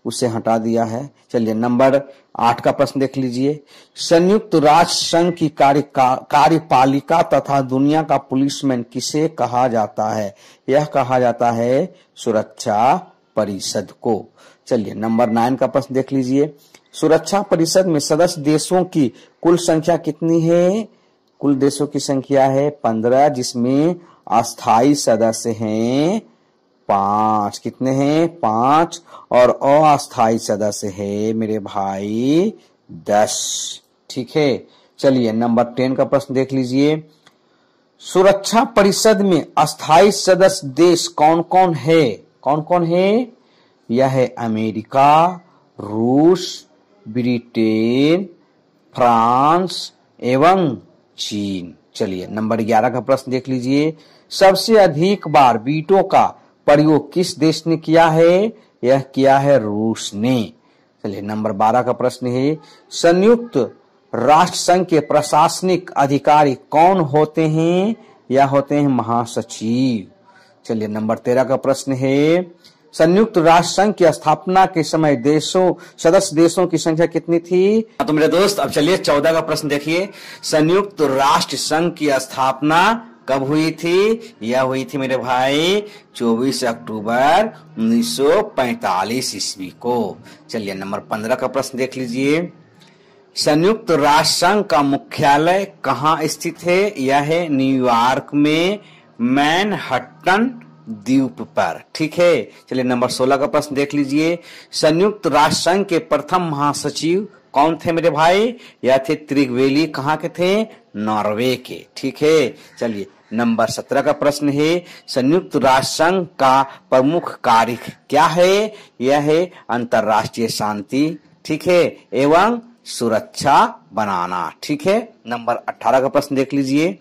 उसे हटा दिया है। चलिए, नंबर 8 का प्रश्न देख लीजिए, संयुक्त राष्ट्र संघ की कार्यपालिका तथा दुनिया का पुलिसमैन किसे कहा जाता है? यह कहा जाता है सुरक्षा परिषद को। चलिए, नंबर 9 का प्रश्न देख लीजिए, सुरक्षा परिषद में सदस्य देशों की कुल संख्या कितनी है? कुल देशों की संख्या है 15, जिसमें अस्थायी सदस्य हैं 5। कितने हैं? 5। और अस्थायी सदस्य है मेरे भाई 10। ठीक है। चलिए, नंबर 10 का प्रश्न देख लीजिए, सुरक्षा परिषद में अस्थायी सदस्य देश कौन कौन है? कौन कौन है? यह है अमेरिका, रूस, ब्रिटेन, फ्रांस एवं चीन। चलिए, नंबर 11 का प्रश्न देख लीजिए, सबसे अधिक बार वीटो का प्रयोग किस देश ने किया है? यह किया है रूस ने। चलिए, नंबर 12 का प्रश्न है, संयुक्त राष्ट्र संघ के प्रशासनिक अधिकारी कौन होते हैं? यह होते हैं महासचिव। चलिए, नंबर 13 का प्रश्न है, संयुक्त राष्ट्र संघ की स्थापना के समय सदस्य देशों की संख्या कितनी थी? तो मेरे दोस्त, अब चलिए 14 का प्रश्न देखिए, संयुक्त राष्ट्र संघ की स्थापना कब हुई थी? यह हुई थी मेरे भाई 24 अक्टूबर 1945 ईस्वी को। चलिए, नंबर 15 का प्रश्न देख लीजिए, संयुक्त राष्ट्र संघ का मुख्यालय कहाँ स्थित है? यह है न्यूयॉर्क में, मैनहट्टन द्वीप पर। ठीक है। चलिए, नंबर 16 का प्रश्न देख लीजिए, संयुक्त राष्ट्र संघ के प्रथम महासचिव कौन थे मेरे भाई? यह थे त्रिगवेली। कहाँ के थे? नॉर्वे के। ठीक है। चलिए, नंबर 17 का प्रश्न है, संयुक्त राष्ट्र संघ का प्रमुख कार्य क्या है? यह है अंतर्राष्ट्रीय शांति, ठीक है, एवं सुरक्षा बनाना। ठीक है। नंबर 18 का प्रश्न देख लीजिए,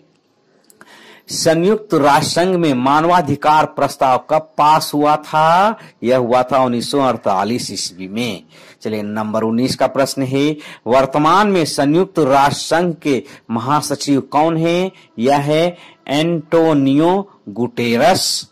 संयुक्त राष्ट्र संघ में मानवाधिकार प्रस्ताव कब पास हुआ था? यह हुआ था 1948 ईस्वी में। चलिए, नंबर 19 का प्रश्न है, वर्तमान में संयुक्त राष्ट्र संघ के महासचिव कौन है? यह है एंटोनियो गुटेरस।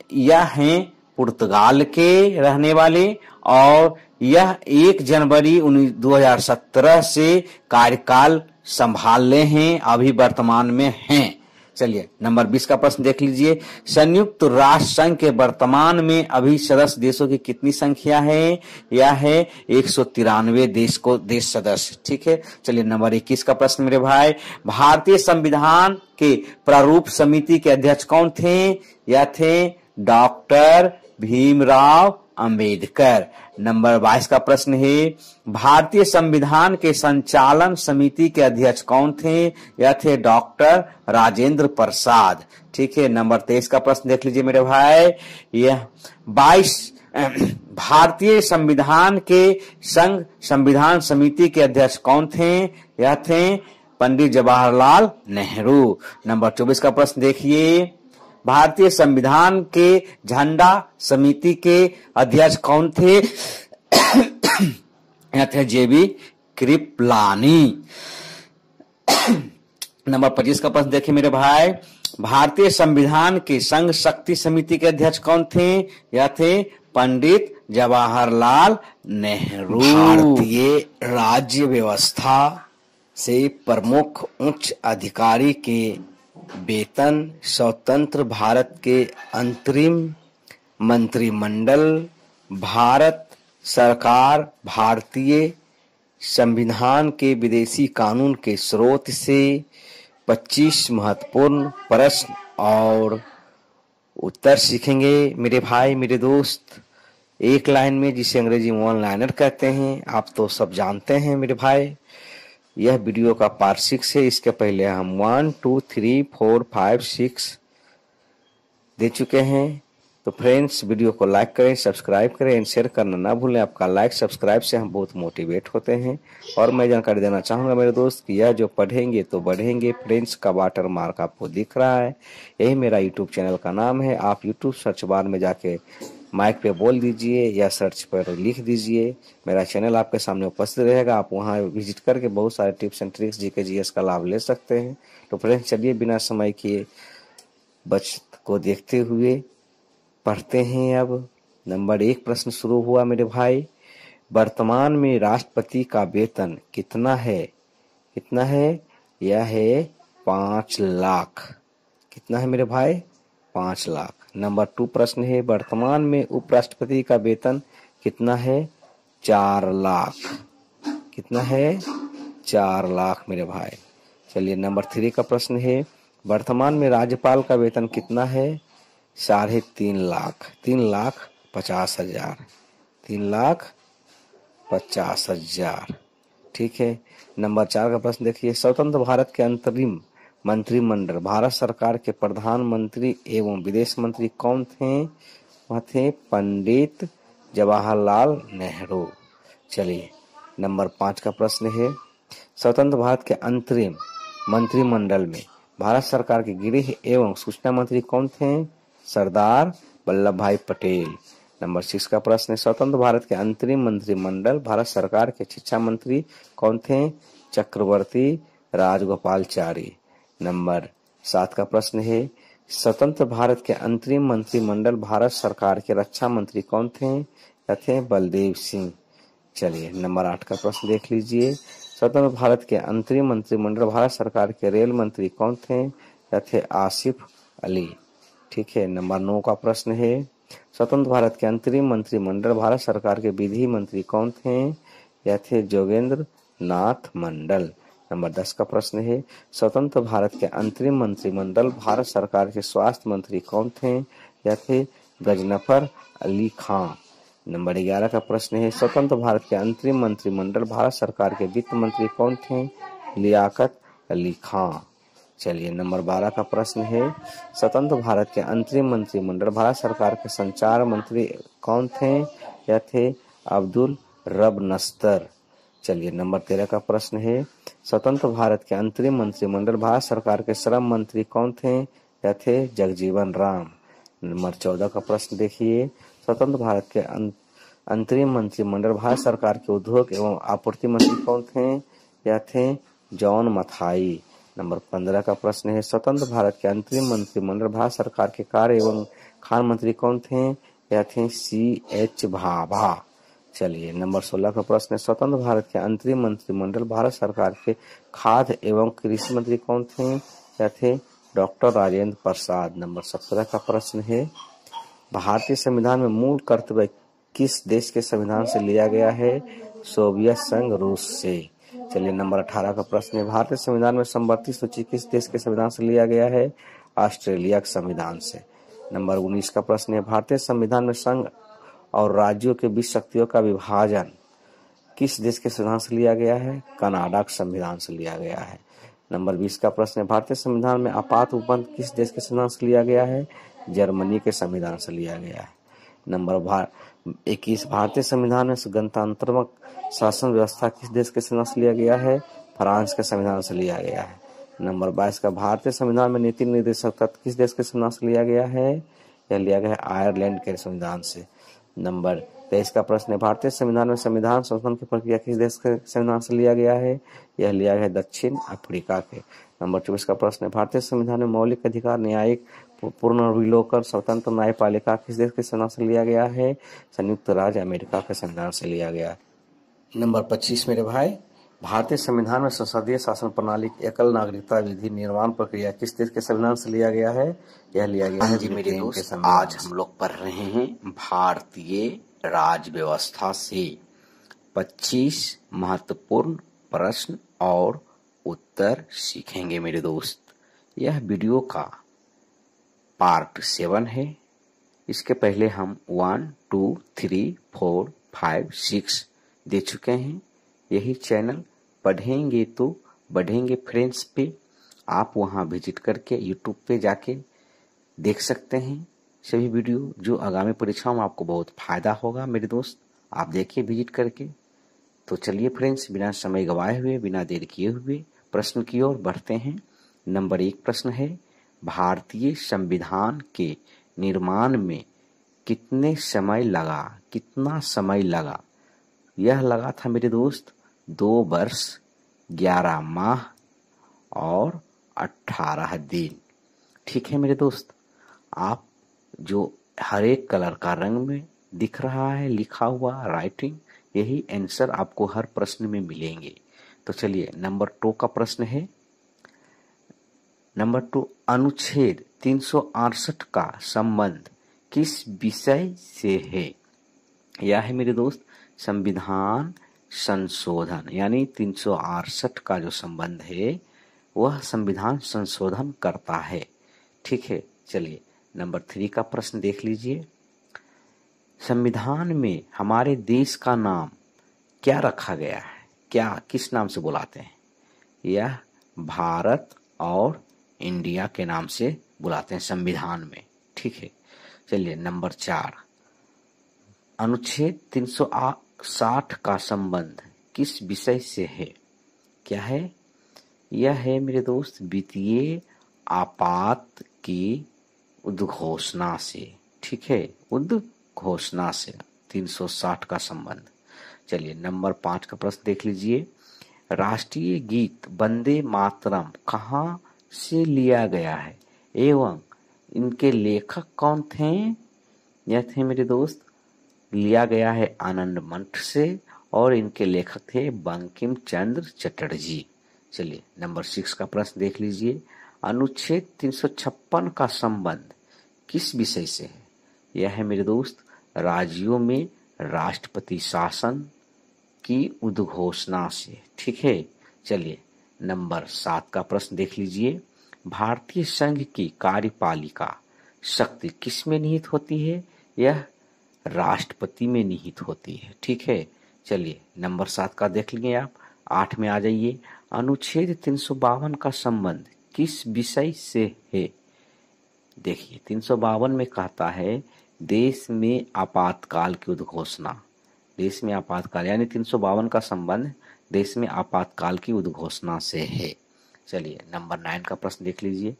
यह हैं पुर्तगाल के रहने वाले और यह 1 जनवरी 2017 से कार्यकाल संभाले हैं, अभी वर्तमान में हैं। चलिए, नंबर 20 का प्रश्न देख लीजिए, संयुक्त राष्ट्र संघ के वर्तमान में अभी सदस्य देशों की कितनी संख्या है? यह है 193 देश सदस्य। ठीक है। चलिए, नंबर 21 का प्रश्न मेरे भाई, भारतीय संविधान के प्रारूप समिति के अध्यक्ष कौन थे? यह थे डॉक्टर भीमराव अंबेडकर। नंबर 22 का प्रश्न है, भारतीय संविधान के संचालन समिति के अध्यक्ष कौन थे? यह थे डॉक्टर राजेंद्र प्रसाद। ठीक है। नंबर 23 का प्रश्न देख लीजिए मेरे भाई, यह 22 भारतीय संविधान के संघ संविधान समिति के अध्यक्ष कौन थे? यह थे पंडित जवाहरलाल नेहरू। नंबर 24 का प्रश्न देखिए, भारतीय संविधान के झंडा समिति के अध्यक्ष कौन थे? यह थे जेबी कृपलानी। नंबर 25 का प्रश्न देखिए मेरे भाई, भारतीय संविधान के संघ शक्ति समिति के अध्यक्ष कौन थे? यह थे पंडित जवाहरलाल नेहरू। भारतीय राज्य व्यवस्था से प्रमुख उच्च अधिकारी के वेतन स्वतंत्र भारत के अंतरिम मंत्रिमंडल, भारत सरकार, भारतीय संविधान के विदेशी कानून के स्रोत से 25 महत्वपूर्ण प्रश्न और उत्तर सीखेंगे मेरे भाई मेरे दोस्त, एक लाइन में, जिसे अंग्रेजी में वन लाइनर कहते हैं। आप तो सब जानते हैं मेरे भाई। यह वीडियो का पार्ट 6 है। इसके पहले हम 1 2 3 4 5 6 दे चुके हैं। तो फ्रेंड्स, वीडियो को लाइक करें, सब्सक्राइब करें एंड शेयर करना ना भूलें। आपका लाइक सब्सक्राइब से हम बहुत मोटिवेट होते हैं। और मैं जानकारी देना चाहूँगा मेरे दोस्त कि यह जो पढ़ेंगे तो बढ़ेंगे फ्रेंड्स का वाटर मार्क आपको दिख रहा है। यही मेरा यूट्यूब चैनल का नाम है। आप यूट्यूब सर्च बार में जाके माइक पे बोल दीजिए या सर्च पर लिख दीजिए, मेरा चैनल आपके सामने उपस्थित रहेगा। आप वहाँ विजिट करके बहुत सारे tips and tricks GK GS का लाभ ले सकते हैं। तो फ्रेंड्स, चलिए बिना समय किए बचत को देखते हुए पढ़ते हैं। अब नंबर 1 प्रश्न शुरू हुआ मेरे भाई। वर्तमान में राष्ट्रपति का वेतन कितना है? कितना है? यह है 5 लाख। कितना है मेरे भाई? 5 लाख। नंबर 2 प्रश्न है, वर्तमान में उपराष्ट्रपति का वेतन कितना है? 4 लाख। कितना है? 4 लाख मेरे भाई। चलिए नंबर 3 का प्रश्न है, वर्तमान में राज्यपाल का वेतन कितना है? 3.5 लाख। 3,50,000। 3,50,000। ठीक है। नंबर 4 का प्रश्न देखिए, स्वतंत्र भारत के अंतरिम मंत्रिमंडल भारत सरकार के प्रधानमंत्री एवं विदेश मंत्री कौन थे? वह थे पंडित जवाहरलाल नेहरू। चलिए नंबर 5 का प्रश्न है, स्वतंत्र भारत के अंतरिम मंत्रिमंडल में भारत सरकार के गृह एवं सूचना मंत्री कौन थे? सरदार वल्लभ भाई पटेल। नंबर 6 का प्रश्न है, स्वतंत्र भारत के अंतरिम मंत्रिमंडल भारत सरकार के शिक्षा मंत्री कौन थे? चक्रवर्ती राजगोपालचारी। नंबर 7 का प्रश्न है, स्वतंत्र भारत के अंतरिम मंत्रिमंडल भारत सरकार के रक्षा मंत्री कौन थे? थे बलदेव सिंह। चलिए नंबर 8 का प्रश्न देख लीजिए, स्वतंत्र भारत के अंतरिम मंत्रिमंडल भारत सरकार के रेल मंत्री कौन थे? थे आसिफ अली। ठीक है। नंबर 9 का प्रश्न है, स्वतंत्र भारत के अंतरिम मंत्रिमंडल भारत सरकार के विधि मंत्री कौन थे? यह थे जोगेंद्र नाथ मंडल। नंबर 10 का प्रश्न है, स्वतंत्र भारत के अंतरिम मंत्रिमंडल भारत सरकार के स्वास्थ्य मंत्री कौन थे? यह थे गजनफर अली खां। नंबर 11 का प्रश्न है, स्वतंत्र भारत के अंतरिम मंत्रिमंडल भारत सरकार के वित्त मंत्री कौन थे? लियाकत अली खां। चलिए नंबर 12 का प्रश्न है, स्वतंत्र भारत के अंतरिम मंत्रिमंडल भारत सरकार के संचार मंत्री कौन थे? यह थे अब्दुल रब नस्तर। चलिए नंबर 13 का प्रश्न है, स्वतंत्र भारत के अंतरिम मंत्रिमंडल भारत सरकार के श्रम मंत्री कौन थे? यह थे जगजीवन राम। नंबर 14 का प्रश्न देखिए, स्वतंत्र भारत के अंतरिम मंत्रिमंडल भारत सरकार के उद्योग एवं आपूर्ति मंत्री कौन थे? यह थे जॉन मथाई। नंबर 15 का प्रश्न है, स्वतंत्र भारत के अंतरिम मंत्रिमंडल भारत सरकार के कार्य एवं खान मंत्री कौन थे? यह थे CH भाभा। चलिए नंबर 16 का प्रश्न है, स्वतंत्र भारत के अंतरिम मंत्रिमंडल भारत सरकार के खाद्य एवं कृषि मंत्री कौन थे? यह थे डॉक्टर राजेंद्र प्रसाद। नंबर 17 का प्रश्न है, भारतीय संविधान में मूल कर्तव्य किस देश के संविधान से लिया गया है? सोवियत संघ रूस से। चलिए नंबर 18 का प्रश्न है, भारतीय संविधान में समवर्ती सूची किस देश के संविधान से लिया गया है? ऑस्ट्रेलिया के संविधान से। नंबर 19 का प्रश्न है, भारतीय संविधान में संघ और राज्यों के बीच शक्तियों का विभाजन किस देश के संविधान से लिया गया है? कनाडा के संविधान से लिया गया है। नंबर 20 का प्रश्न है, भारतीय संविधान में आपात उपबंध किस देश के संविधान से लिया गया है? जर्मनी के संविधान से लिया गया है। नंबर 21, भारतीय संविधान में गणतंत्रात्मक शासन व्यवस्था किस देश के संविधान से लिया गया है? फ्रांस के संविधान से लिया गया है। नंबर 22 का, भारतीय संविधान में नीति निर्देशक तत्व किस देश के संविधान से लिया गया है? यह लिया गया है आयरलैंड के संविधान से। नंबर 23 का प्रश्न है, भारतीय संविधान में संविधान संशोधन की प्रक्रिया किस देश के संविधान से लिया गया है? यह लिया गया है दक्षिण अफ्रीका के। नंबर 24 का प्रश्न है, भारतीय संविधान में मौलिक अधिकार, न्यायिक पुनर्विलोकन, स्वतंत्र न्यायपालिका किस देश के संविधान से लिया गया है? संयुक्त राज्य अमेरिका के संविधान से लिया गया है। नंबर 25 मेरे भाई, भारतीय संविधान में संसदीय शासन प्रणाली की एकल नागरिकता विधि निर्माण प्रक्रिया किस देश के संविधान से लिया गया है? यह लिया गया है मेरे दोस्त, आज हम लोग पढ़ रहे हैं भारतीय राज व्यवस्था से 25 महत्वपूर्ण प्रश्न और उत्तर सीखेंगे मेरे दोस्त। यह वीडियो का पार्ट 7 है। इसके पहले हम 1, 2, 3, 4, 5, 6 दे चुके हैं। यही चैनल पढ़ेंगे तो बढ़ेंगे फ्रेंड्स पे आप वहां विजिट करके यूट्यूब पे जाके देख सकते हैं सभी वीडियो, जो आगामी परीक्षाओं में आपको बहुत फायदा होगा मेरे दोस्त। आप देखिए विजिट करके। तो चलिए फ्रेंड्स, बिना समय गवाए हुए, बिना देर किए हुए प्रश्न की ओर बढ़ते हैं। नंबर 1 प्रश्न है, भारतीय संविधान के निर्माण में कितना समय लगा? यह लगा था मेरे दोस्त 2 वर्ष 11 माह और 18 दिन। ठीक है मेरे दोस्त, आप जो हर एक कलर का रंग में दिख रहा है लिखा हुआ राइटिंग, यही आंसर आपको हर प्रश्न में मिलेंगे। तो चलिए नंबर 2 का प्रश्न है। नंबर 2, अनुच्छेद 368 का संबंध किस विषय से है? यह है मेरे दोस्त संविधान संशोधन, यानी 368 का जो संबंध है वह संविधान संशोधन करता है। ठीक है, चलिए नंबर 3 का प्रश्न देख लीजिए। संविधान में हमारे देश का नाम क्या रखा गया है? किस नाम से बुलाते हैं? यह भारत और इंडिया के नाम से बुलाते हैं संविधान में। ठीक है, चलिए नंबर 4, अनुच्छेद 360 का संबंध किस विषय से है? क्या है? यह है मेरे दोस्त वित्तीय आपात की उद्घोषणा से। ठीक है, उद्घोषणा से 360 का संबंध। चलिए नंबर 5 का प्रश्न देख लीजिए। राष्ट्रीय गीत वंदे मातरम कहाँ से लिया गया है एवं इनके लेखक कौन थे? यह थे मेरे दोस्त, लिया गया है आनंद मठ से और इनके लेखक थे बंकिम चंद्र चटर्जी। चलिए नंबर 6 का प्रश्न देख लीजिए। अनुच्छेद 356 का संबंध किस विषय से है? यह है मेरे दोस्त राज्यों में राष्ट्रपति शासन की उद्घोषणा से। ठीक है, चलिए नंबर 7 का प्रश्न देख लीजिए। भारतीय संघ की कार्यपालिका शक्ति किस में निहित होती है? यह राष्ट्रपति में निहित होती है। ठीक है, चलिए नंबर 7 का देख लिए आप। 8 में आ जाइए। अनुच्छेद 352 का संबंध किस विषय से है? देखिए 352 में कहता है देश में आपातकाल की उद्घोषणा। देश में आपातकाल यानी 352 का संबंध देश में आपातकाल की उद्घोषणा से है। चलिए नंबर 9 का प्रश्न देख लीजिए।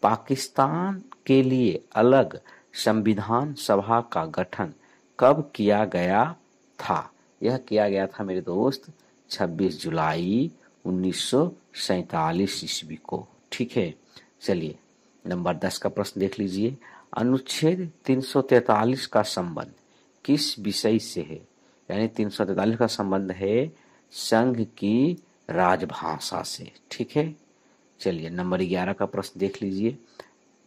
पाकिस्तान के लिए अलग संविधान सभा का गठन कब किया गया था? यह किया गया था मेरे दोस्त 26 जुलाई 1947 ईस्वी को। ठीक है, चलिए नंबर 10 का प्रश्न देख लीजिए। अनुच्छेद 343 का संबंध किस विषय से है? यानी 343 का संबंध है संघ की राजभाषा से। ठीक है, चलिए नंबर 11 का प्रश्न देख लीजिए।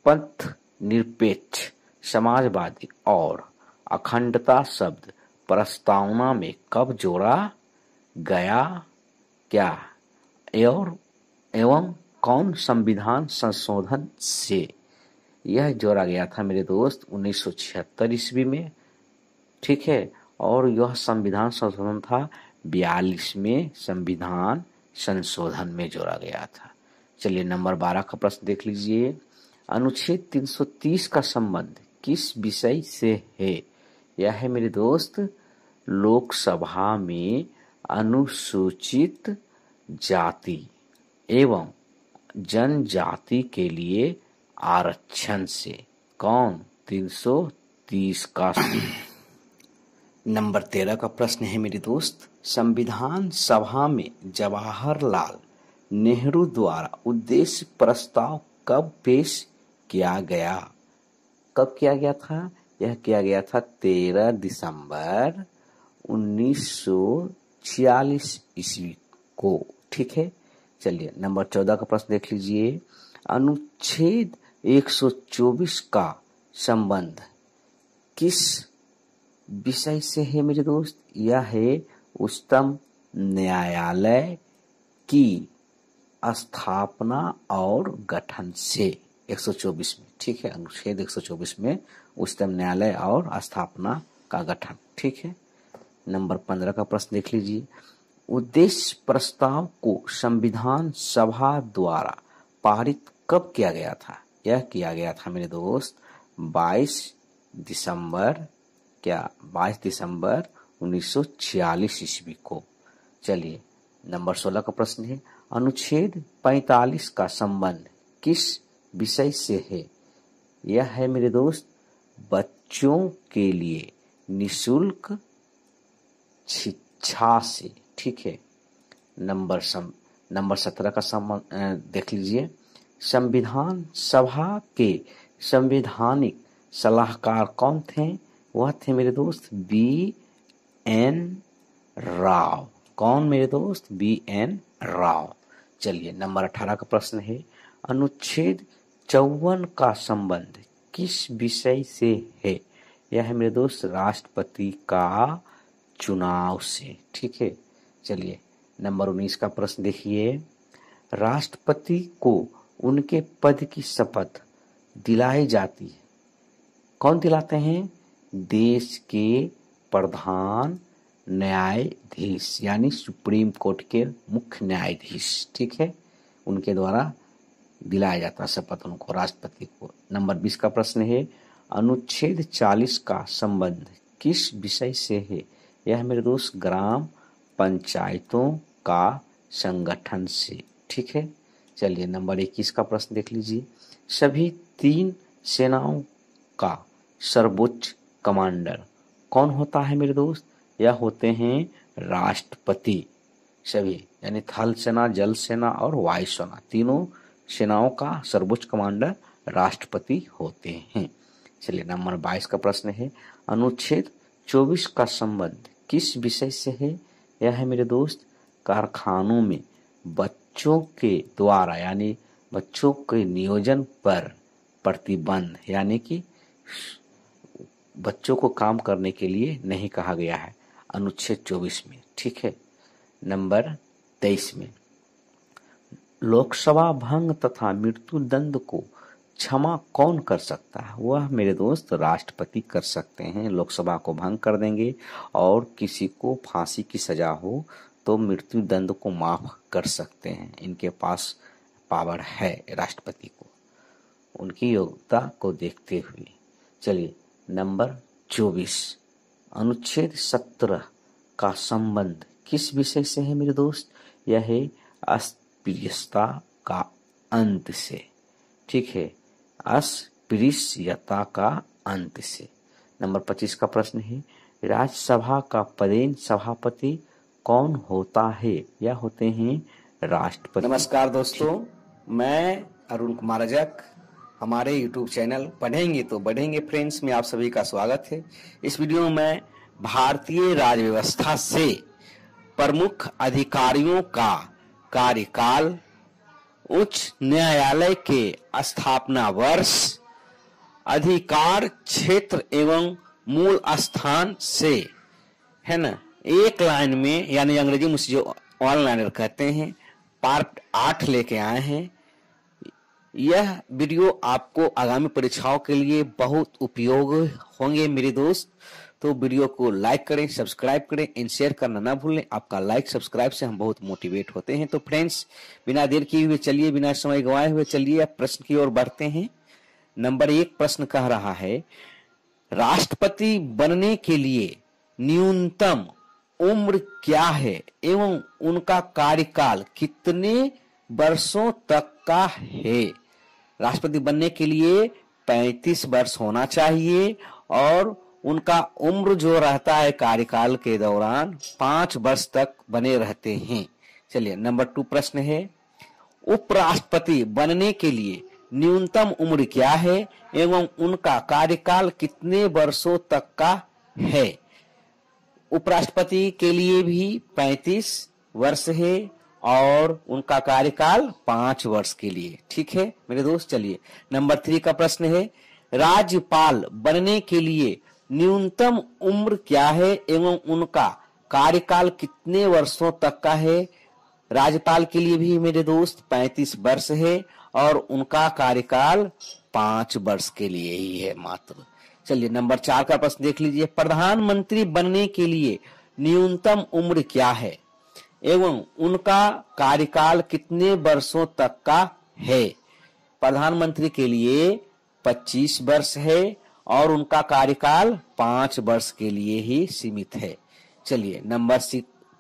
पंथ निरपेक्ष, समाजवादी और अखंडता शब्द प्रस्तावना में कब जोड़ा गया? क्या एवं कौन संविधान संशोधन से? यह जोड़ा गया था मेरे दोस्त 1976 ईस्वी में। ठीक है, और यह संविधान संशोधन था 42वें संविधान संशोधन में जोड़ा गया था। चलिए नंबर 12 का प्रश्न देख लीजिए। अनुच्छेद 330 का संबंध किस विषय से है? यह है मेरे दोस्त लोकसभा में अनुसूचित जाति एवं जनजाति के लिए आरक्षण से। कौन? 330 का। नंबर 13 का प्रश्न है मेरे दोस्त, संविधान सभा में जवाहरलाल नेहरू द्वारा उद्देश्य प्रस्ताव कब पेश किया गया? कब किया गया था? यह किया गया था 13 दिसंबर 1946 ईस्वी को। ठीक है, चलिए नंबर 14 का प्रश्न देख लीजिए। अनुच्छेद 124 का संबंध किस विषय से है मेरे दोस्त? यह है उच्चतम न्यायालय की स्थापना और गठन से 124 में, ठीक है, अनुच्छेद 124 में उच्चतम न्यायालय और स्थापना का गठन, ठीक है। नंबर 15 का प्रश्न देख लीजिए। उद्देश्य प्रस्ताव को संविधान सभा द्वारा पारित कब किया गया था? यह किया गया था मेरे दोस्त 22 दिसंबर 1946 ईस्वी को। चलिए नंबर 16 का प्रश्न है, अनुच्छेद 45 का संबंध किस विषय से है? यह है मेरे दोस्त बच्चों के लिए निशुल्क शिक्षा से, ठीक है। नंबर 17 का संबंध देख लीजिए। संविधान सभा के संवैधानिक सलाहकार कौन थे? वह थे मेरे दोस्त B.N. राव। कौन मेरे दोस्त? B.N. राव। चलिए नंबर 18 का प्रश्न है, अनुच्छेद 54 का संबंध किस विषय से है? यह है मेरे दोस्त राष्ट्रपति का चुनाव से, ठीक है। चलिए नंबर 19 का प्रश्न देखिए। राष्ट्रपति को उनके पद की शपथ दिलाई जाती है। कौन दिलाते हैं? देश के प्रधान न्यायाधीश यानी सुप्रीम कोर्ट के मुख्य न्यायाधीश, ठीक है, उनके द्वारा दिलाया जाता है शपथ उनको, राष्ट्रपति को। नंबर 20 का प्रश्न है, अनुच्छेद 40 का संबंध किस विषय से है? यह मेरे दोस्त ग्राम पंचायतों का संगठन से, ठीक है। चलिए नंबर 21 का प्रश्न देख लीजिए। सभी 3 सेनाओं का सर्वोच्च कमांडर कौन होता है मेरे दोस्त? यह होते हैं राष्ट्रपति। सभी यानी थल सेना, जल सेना और वायु सेना, तीनों सेनाओं का सर्वोच्च कमांडर राष्ट्रपति होते हैं। चलिए नंबर 22 का प्रश्न है, अनुच्छेद 24 का संबंध किस विषय से है? यह है मेरे दोस्त कारखानों में बच्चों के द्वारा यानी बच्चों के नियोजन पर प्रतिबंध, यानी कि बच्चों को काम करने के लिए नहीं कहा गया है अनुच्छेद 24 में, ठीक है। नंबर 23 में लोकसभा भंग तथा मृत्यु दंड को क्षमा कौन कर सकता है? वह मेरे दोस्त राष्ट्रपति कर सकते हैं। लोकसभा को भंग कर देंगे और किसी को फांसी की सजा हो तो मृत्यु दंड को माफ कर सकते हैं। इनके पास पावर है राष्ट्रपति को, उनकी योग्यता को देखते हुए। चलिए नंबर 24, अनुच्छेद 17 का संबंध किस विषय से है मेरे दोस्त? यह है अस्पृश्यता का अंत से, ठीक है, अस्पृश्यता का अंत से। नंबर 25 का प्रश्न है, राज्यसभा का पदेन सभापति कौन होता है? यह होते हैं राष्ट्रपति। नमस्कार दोस्तों, मैं अरुण कुमार रजक, हमारे YouTube चैनल पढ़ेंगे तो बढ़ेंगे फ्रेंड्स में आप सभी का स्वागत है। इस वीडियो में मैं भारतीय राज्य व्यवस्था से प्रमुख अधिकारियों का कार्यकाल, उच्च न्यायालय के स्थापना वर्ष, अधिकार क्षेत्र एवं मूल स्थान से, है ना, एक लाइन में यानी अंग्रेजी में जो वन लाइनर कहते हैं, पार्ट 8 लेके आए हैं। यह वीडियो आपको आगामी परीक्षाओं के लिए बहुत उपयोग होंगे मेरे दोस्त। तो वीडियो को लाइक करें, सब्सक्राइब करें एंड शेयर करना ना भूलें। आपका लाइक सब्सक्राइब से हम बहुत मोटिवेट होते हैं। तो फ्रेंड्स, बिना देर किए हुए चलिए, बिना समय गंवाए हुए चलिए अब प्रश्न की ओर बढ़ते हैं। नंबर 1 प्रश्न कह रहा है, राष्ट्रपति बनने के लिए न्यूनतम उम्र क्या है एवं उनका कार्यकाल कितने वर्षों तक का है? राष्ट्रपति बनने के लिए 35 वर्ष होना चाहिए और उनका उम्र जो रहता है कार्यकाल के दौरान 5 वर्ष तक बने रहते हैं। चलिए नंबर 2 प्रश्न है, उपराष्ट्रपति बनने के लिए न्यूनतम उम्र क्या है एवं उनका कार्यकाल कितने वर्षों तक का है? उपराष्ट्रपति के लिए भी 35 वर्ष है और उनका कार्यकाल 5 वर्ष के लिए, ठीक है मेरे दोस्त। चलिए नंबर 3 का प्रश्न है, राज्यपाल बनने के लिए न्यूनतम उम्र क्या है एवं उनका कार्यकाल कितने वर्षों तक का है? राज्यपाल के लिए भी मेरे दोस्त 35 वर्ष है और उनका कार्यकाल 5 वर्ष के लिए ही है मात्र। चलिए नंबर 4 का प्रश्न देख लीजिए। प्रधानमंत्री बनने के लिए न्यूनतम उम्र क्या है एवं उनका कार्यकाल कितने वर्षों तक का है? प्रधानमंत्री के लिए 25 वर्ष है और उनका कार्यकाल 5 वर्ष के लिए ही सीमित है। चलिए नंबर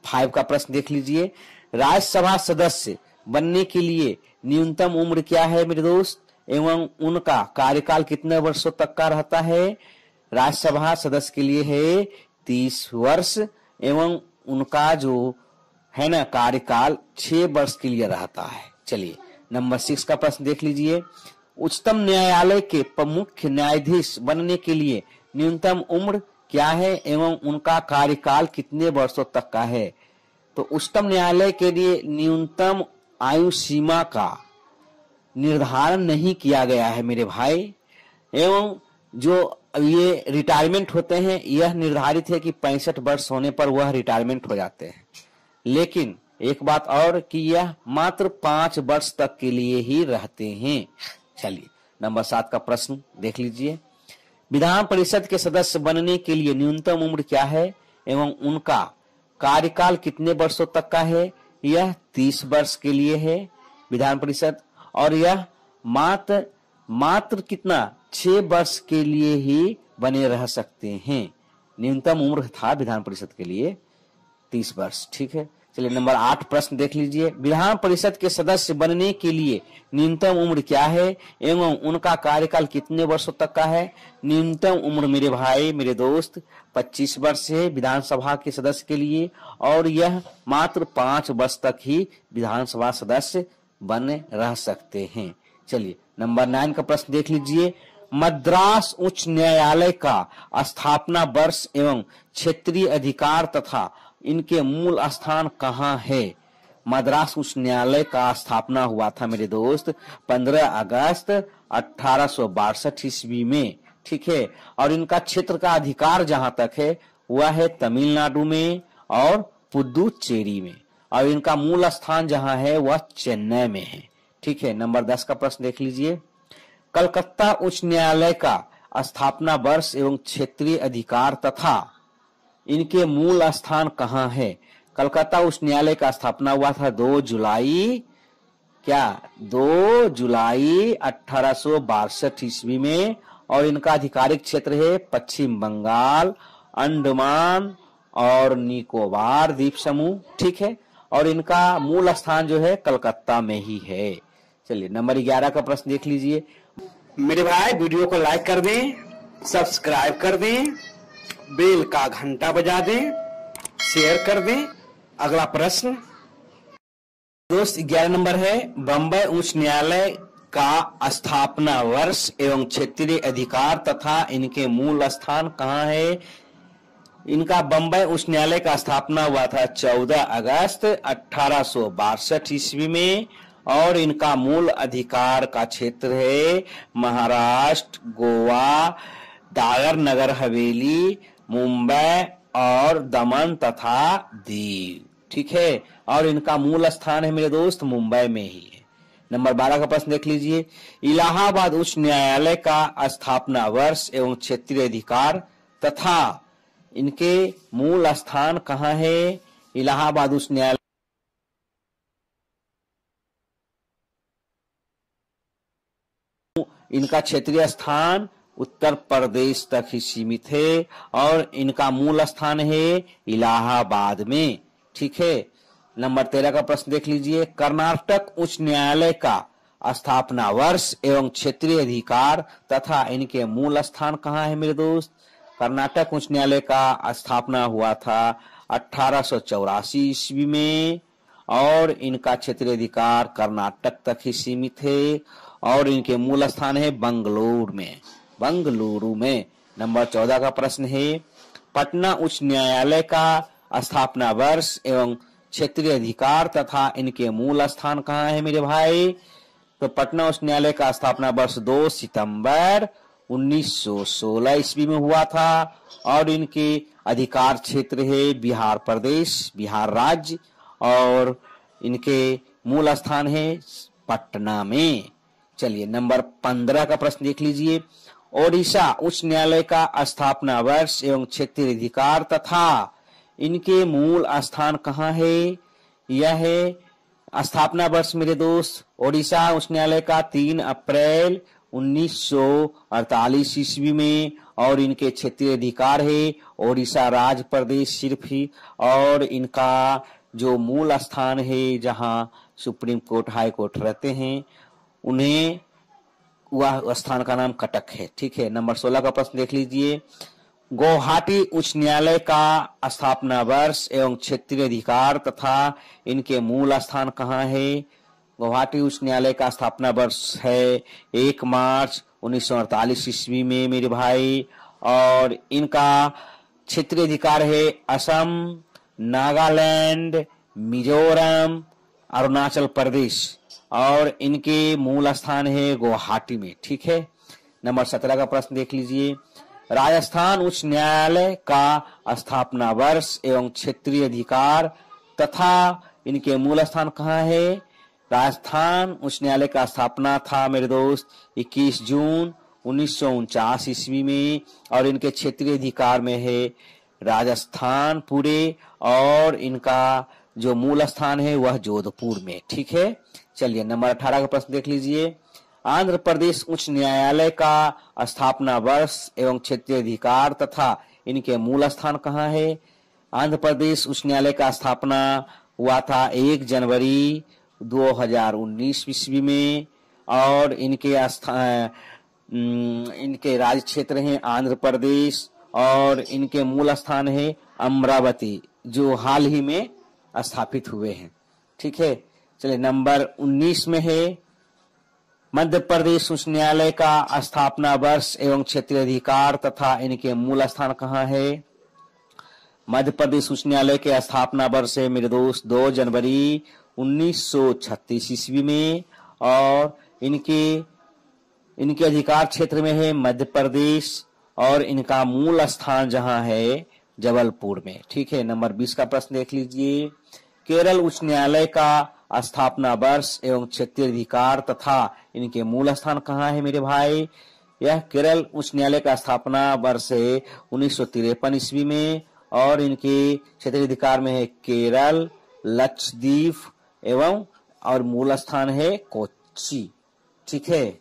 5 का प्रश्न देख लीजिए। राज्यसभा सदस्य बनने के लिए न्यूनतम उम्र क्या है मेरे दोस्त एवं उनका कार्यकाल कितने वर्षों तक का रहता है? राज्यसभा सदस्य के लिए है 30 वर्ष एवं उनका जो है ना कार्यकाल 6 वर्ष के लिए रहता है। चलिए नंबर 6 का प्रश्न देख लीजिए। उच्चतम न्यायालय के मुख्य न्यायाधीश बनने के लिए न्यूनतम उम्र क्या है एवं उनका कार्यकाल कितने वर्षों तक का है? तो उच्चतम न्यायालय के लिए न्यूनतम आयु सीमा का निर्धारण नहीं किया गया है मेरे भाई, एवं जो ये रिटायरमेंट होते हैं यह निर्धारित है कि 65 वर्ष होने पर वह रिटायरमेंट हो जाते हैं। लेकिन एक बात और कि यह मात्र 5 वर्ष तक के लिए ही रहते हैं। चलिए नंबर 7 का प्रश्न देख लीजिए। विधान परिषद के सदस्य बनने के लिए न्यूनतम उम्र क्या है एवं उनका कार्यकाल कितने वर्षों तक का है? यह 30 वर्ष के लिए है विधान परिषद, और यह मात्र कितना 6 वर्ष के लिए ही बने रह सकते हैं। न्यूनतम उम्र था विधान परिषद के लिए 30 वर्ष। ठीक है, चलिए नंबर 8 प्रश्न देख लीजिए। विधान परिषद के सदस्य बनने के लिए न्यूनतम उम्र क्या है एवं उनका कार्यकाल कितने वर्षों तक का है? न्यूनतम उम्र मेरे भाई मेरे दोस्त 25 वर्ष है विधानसभा के सदस्य के लिए, और यह मात्र 5 वर्ष तक ही विधानसभा सदस्य बने रह सकते हैं। चलिए नंबर 9 का प्रश्न देख लीजिए। मद्रास उच्च न्यायालय का स्थापना वर्ष एवं क्षेत्रीय अधिकार तथा इनके मूल स्थान कहाँ है? मद्रास उच्च न्यायालय का स्थापना हुआ था मेरे दोस्त 15 अगस्त 1862 ईस्वी में। ठीक है, और इनका क्षेत्र का अधिकार जहां तक है वह है तमिलनाडु में और पुदुचेरी में, और इनका मूल स्थान जहां है वह चेन्नई में है। ठीक है, नंबर 10 का प्रश्न देख लीजिए। कलकत्ता उच्च न्यायालय का स्थापना वर्ष एवं क्षेत्रीय अधिकार तथा इनके मूल स्थान कहाँ है? कलकत्ता उच्च न्यायालय का स्थापना हुआ था 2 जुलाई 1862 ईस्वी में, और इनका आधिकारिक क्षेत्र है पश्चिम बंगाल, अंडमान और निकोबार द्वीप समूह। ठीक है, और इनका मूल स्थान जो है कलकत्ता में ही है। चलिए नंबर 11 का प्रश्न देख लीजिए। मेरे भाई वीडियो को लाइक कर दें, सब्सक्राइब कर दें, बेल का घंटा बजा दें, शेयर कर दें। अगला प्रश्न दोस्त 11 नंबर है। बंबई उच्च न्यायालय का स्थापना वर्ष एवं क्षेत्रीय अधिकार तथा इनके मूल स्थान कहाँ है? इनका बंबई उच्च न्यायालय का स्थापना हुआ था 14 अगस्त 1862 ईस्वी में, और इनका मूल अधिकार का क्षेत्र है महाराष्ट्र, गोवा, दादर नगर हवेली, मुंबई और दमन तथा दीव। ठीक है, और इनका मूल स्थान है मेरे दोस्त मुंबई में ही है। नंबर 12 का प्रश्न देख लीजिए। इलाहाबाद उच्च न्यायालय का स्थापना वर्ष एवं क्षेत्रीय अधिकार तथा इनके मूल स्थान कहाँ है? इलाहाबाद उच्च न्यायालय इनका क्षेत्रीय स्थान उत्तर प्रदेश तक ही सीमित है, और इनका मूल स्थान है इलाहाबाद में। ठीक है, नंबर 13 का प्रश्न देख लीजिए। कर्नाटक उच्च न्यायालय का स्थापना वर्ष एवं क्षेत्रीय अधिकार तथा इनके मूल स्थान कहाँ है मेरे दोस्त? कर्नाटक उच्च न्यायालय का स्थापना हुआ था 1884 ईस्वी में, और इनका क्षेत्रीय अधिकार कर्नाटक तक ही सीमित है, और इनके मूल स्थान है बंगलुरु में। नंबर 14 का प्रश्न है। पटना उच्च न्यायालय का स्थापना वर्ष एवं क्षेत्रीय अधिकार तथा इनके मूल स्थान कहाँ है मेरे भाई? तो पटना उच्च न्यायालय का स्थापना वर्ष 2 सितंबर 1916 ईस्वी में हुआ था और इनके अधिकार क्षेत्र है बिहार प्रदेश, बिहार राज्य, और इनके मूल स्थान है पटना में। चलिए नंबर 15 का प्रश्न देख लीजिए। ओडिशा उच्च न्यायालय का स्थापना वर्ष एवं क्षेत्रीय अधिकार तथा इनके मूल स्थान कहाँ है? यह है स्थापना वर्ष मेरे दोस्त ओडिशा उच्च न्यायालय का 3 अप्रैल 1948 ईस्वी में, और इनके क्षेत्रीय अधिकार है ओडिशा राज्य प्रदेश सिर्फ ही, और इनका जो मूल स्थान है जहां सुप्रीम कोर्ट हाई कोर्ट रहते हैं उन्हें वह स्थान का नाम कटक है। ठीक है, नंबर 16 का प्रश्न देख लीजिए। गुवाहाटी उच्च न्यायालय का स्थापना वर्ष एवं क्षेत्रीय अधिकार तथा इनके मूल स्थान कहाँ है? गुवाहाटी उच्च न्यायालय का स्थापना वर्ष है 1 मार्च 1948 ईस्वी में मेरे भाई, और इनका क्षेत्रीय अधिकार है असम, नागालैंड, मिजोरम, अरुणाचल प्रदेश, और इनके मूल स्थान है गुवाहाटी में। ठीक है, नंबर 17 का प्रश्न देख लीजिए। राजस्थान उच्च न्यायालय का स्थापना वर्ष एवं क्षेत्रीय अधिकार तथा इनके मूल स्थान कहाँ है? राजस्थान उच्च न्यायालय का स्थापना था मेरे दोस्त 21 जून 1949 ईस्वी में, और इनके क्षेत्रीय अधिकार में है राजस्थान पूरे, और इनका जो मूल स्थान है वह जोधपुर में। ठीक है, चलिए नंबर 18 का प्रश्न देख लीजिए। आंध्र प्रदेश उच्च न्यायालय का स्थापना वर्ष एवं क्षेत्रीय अधिकार तथा इनके मूल स्थान कहाँ है? आंध्र प्रदेश उच्च न्यायालय का स्थापना हुआ था 1 जनवरी 2019 ईस्वी में, और इनके राज्य क्षेत्र हैं आंध्र प्रदेश, और इनके मूल स्थान है अमरावती जो हाल ही में स्थापित हुए हैं। ठीक है, चलिए नंबर 19 में है मध्य प्रदेश उच्च न्यायालय का स्थापना वर्ष एवं क्षेत्रीय अधिकार तथा इनके मूल स्थान कहाँ है? मध्य प्रदेश उच्च न्यायालय के स्थापना वर्ष है मेरे दोस्त 2 जनवरी 1936 ईस्वी में, और इनके अधिकार क्षेत्र में है मध्य प्रदेश, और इनका मूल स्थान जहां है जबलपुर में। ठीक है, नंबर 20 का प्रश्न देख लीजिए। केरल उच्च न्यायालय का स्थापना वर्ष एवं क्षेत्रीय अधिकार तथा इनके मूल स्थान कहाँ है मेरे भाई? यह केरल उच्च न्यायालय का स्थापना वर्ष है 1953 ईस्वी में, और इनके क्षेत्रीय अधिकार में है केरल, लक्षद्वीप एवं और मूल स्थान है कोच्चि। ठीक है,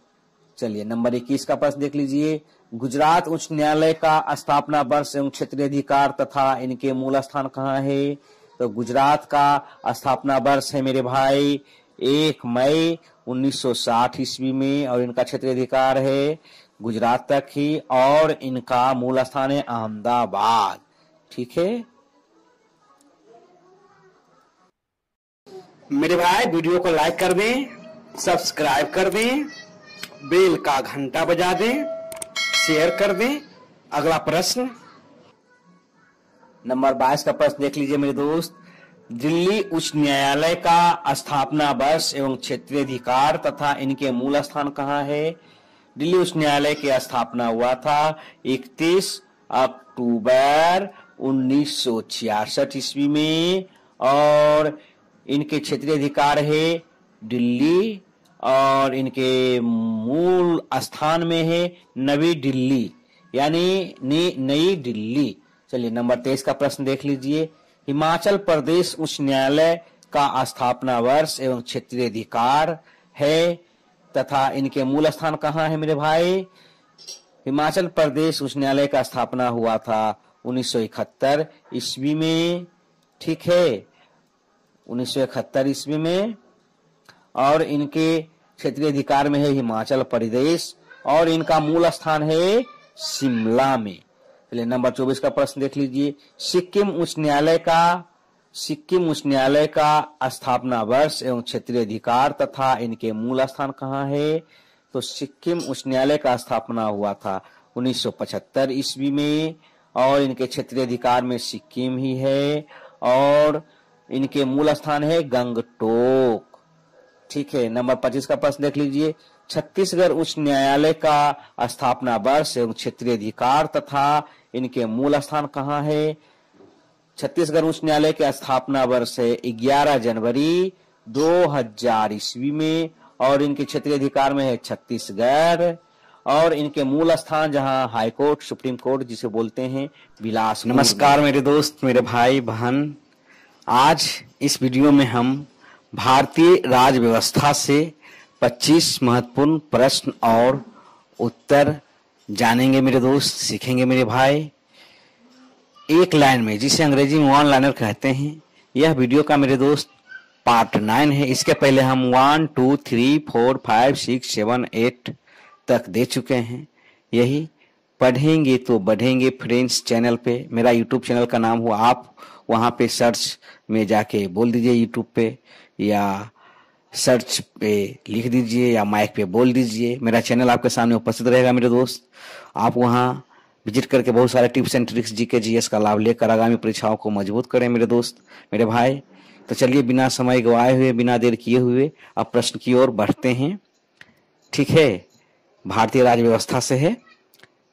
चलिए नंबर 21 का प्रश्न देख लीजिए। गुजरात उच्च न्यायालय का स्थापना वर्ष एवं क्षेत्रीय अधिकार तथा इनके मूल स्थान कहाँ है? तो गुजरात का स्थापना वर्ष है मेरे भाई 1 मई 1960 ईस्वी में, और इनका क्षेत्रीय अधिकार है गुजरात तक ही, और इनका मूल स्थान है अहमदाबाद। ठीक है मेरे भाई, वीडियो को लाइक कर दें, सब्सक्राइब कर दें, बेल का घंटा बजा दें, शेयर कर दें। अगला प्रश्न नंबर 22 का प्रश्न देख लीजिए मेरे दोस्त। दिल्ली उच्च न्यायालय का स्थापना वर्ष एवं क्षेत्रीय अधिकार तथा इनके मूल स्थान कहाँ है? दिल्ली उच्च न्यायालय की स्थापना हुआ था 31 अक्टूबर 1966 ईस्वी में, और इनके क्षेत्रीय अधिकार है दिल्ली, और इनके मूल स्थान में है नवी दिल्ली यानी नई दिल्ली। चलिए नंबर 23 का प्रश्न देख लीजिए। हिमाचल प्रदेश उच्च न्यायालय का स्थापना वर्ष एवं क्षेत्रीय अधिकार है तथा इनके मूल स्थान कहाँ है मेरे भाई? हिमाचल प्रदेश उच्च न्यायालय का स्थापना हुआ था 1971 ईस्वी में। ठीक है, 1971 ईस्वी में, और इनके क्षेत्रीय अधिकार में है हिमाचल प्रदेश, और इनका मूल स्थान है शिमला में। चलिए नंबर 24 का प्रश्न देख लीजिए। सिक्किम उच्च न्यायालय का स्थापना वर्ष एवं क्षेत्रीय अधिकार तथा इनके मूल स्थान कहाँ है? तो सिक्किम उच्च न्यायालय का स्थापना हुआ था 1975 ईस्वी में, और इनके क्षेत्रीय अधिकार में सिक्किम ही है, और इनके मूल स्थान है गंगटोक। ठीक है। नंबर 25 का प्रश्न देख लीजिए। छत्तीसगढ़ उच्च न्यायालय का स्थापना वर्ष एवं क्षेत्रीय अधिकार तथा इनके मूल स्थान कहाँ है? छत्तीसगढ़ उच्च न्यायालय के स्थापना वर्ष है 11 जनवरी 2000 ईस्वी में और इनके क्षेत्रीय अधिकार में है छत्तीसगढ़ और इनके मूल स्थान जहां हाईकोर्ट सुप्रीम कोर्ट जिसे बोलते हैं बिलासपुर। नमस्कार मेरे दोस्त, मेरे भाई बहन, आज इस वीडियो में हम भारतीय राज्य व्यवस्था से 25 महत्वपूर्ण प्रश्न और उत्तर जानेंगे मेरे दोस्त, सीखेंगे मेरे भाई एक लाइन में, जिसे अंग्रेजी में वन लाइनर कहते हैं। यह वीडियो का मेरे दोस्त पार्ट 9 है। इसके पहले हम 1, 2, 3, 4, 5, 6, 7, 8 तक दे चुके हैं। यही पढ़ेंगे तो बढ़ेंगे फ्रेंड्स चैनल पे, मेरा यूट्यूब चैनल का नाम हुआ, आप वहां पे सर्च में जाके बोल दीजिए यूट्यूब पे या सर्च पे लिख दीजिए या माइक पे बोल दीजिए, मेरा चैनल आपके सामने उपस्थित रहेगा मेरे दोस्त। आप वहां विजिट करके बहुत सारे tips and tricks GK GS का लाभ लेकर आगामी परीक्षाओं को मजबूत करें मेरे दोस्त, मेरे भाई। तो चलिए बिना समय गवाए हुए, बिना देर किए हुए अब प्रश्न की ओर बढ़ते हैं। ठीक है, भारतीय राज्य व्यवस्था से है।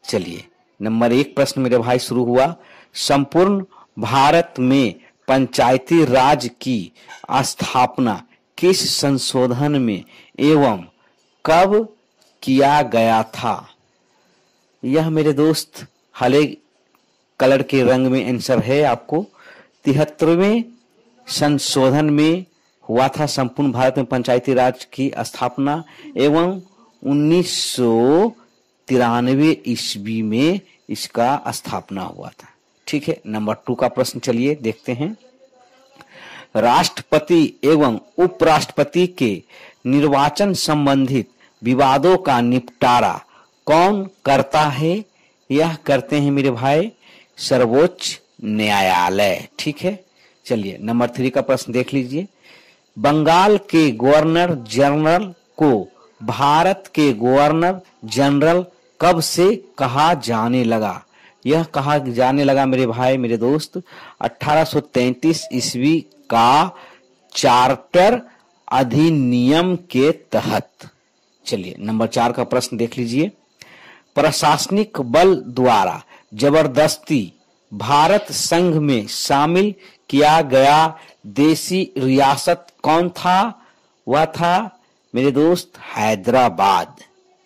चलिए नंबर 1 प्रश्न मेरे भाई शुरू हुआ। संपूर्ण भारत में पंचायती राज की स्थापना किस संशोधन में एवं कब किया गया था? यह मेरे दोस्त हरे कलर के रंग में आंसर है आपको। 73वें संशोधन में हुआ था संपूर्ण भारत में पंचायती राज की स्थापना एवं 1993 ईस्वी में इसका स्थापना हुआ था। ठीक है, नंबर 2 का प्रश्न चलिए देखते हैं। राष्ट्रपति एवं उपराष्ट्रपति के निर्वाचन संबंधित विवादों का निपटारा कौन करता है? यह करते हैं मेरे भाई सर्वोच्च न्यायालय। ठीक है, चलिए नंबर 3 का प्रश्न देख लीजिए। बंगाल के गवर्नर जनरल को भारत के गवर्नर जनरल कब से कहा जाने लगा? यह कहा जाने लगा मेरे भाई मेरे दोस्त 1833 ईस्वी का चार्टर अधिनियम के तहत। चलिए नंबर 4 का प्रश्न देख लीजिए। प्रशासनिक बल द्वारा जबरदस्ती भारत संघ में शामिल किया गया देशी रियासत कौन था? वह था मेरे दोस्त हैदराबाद।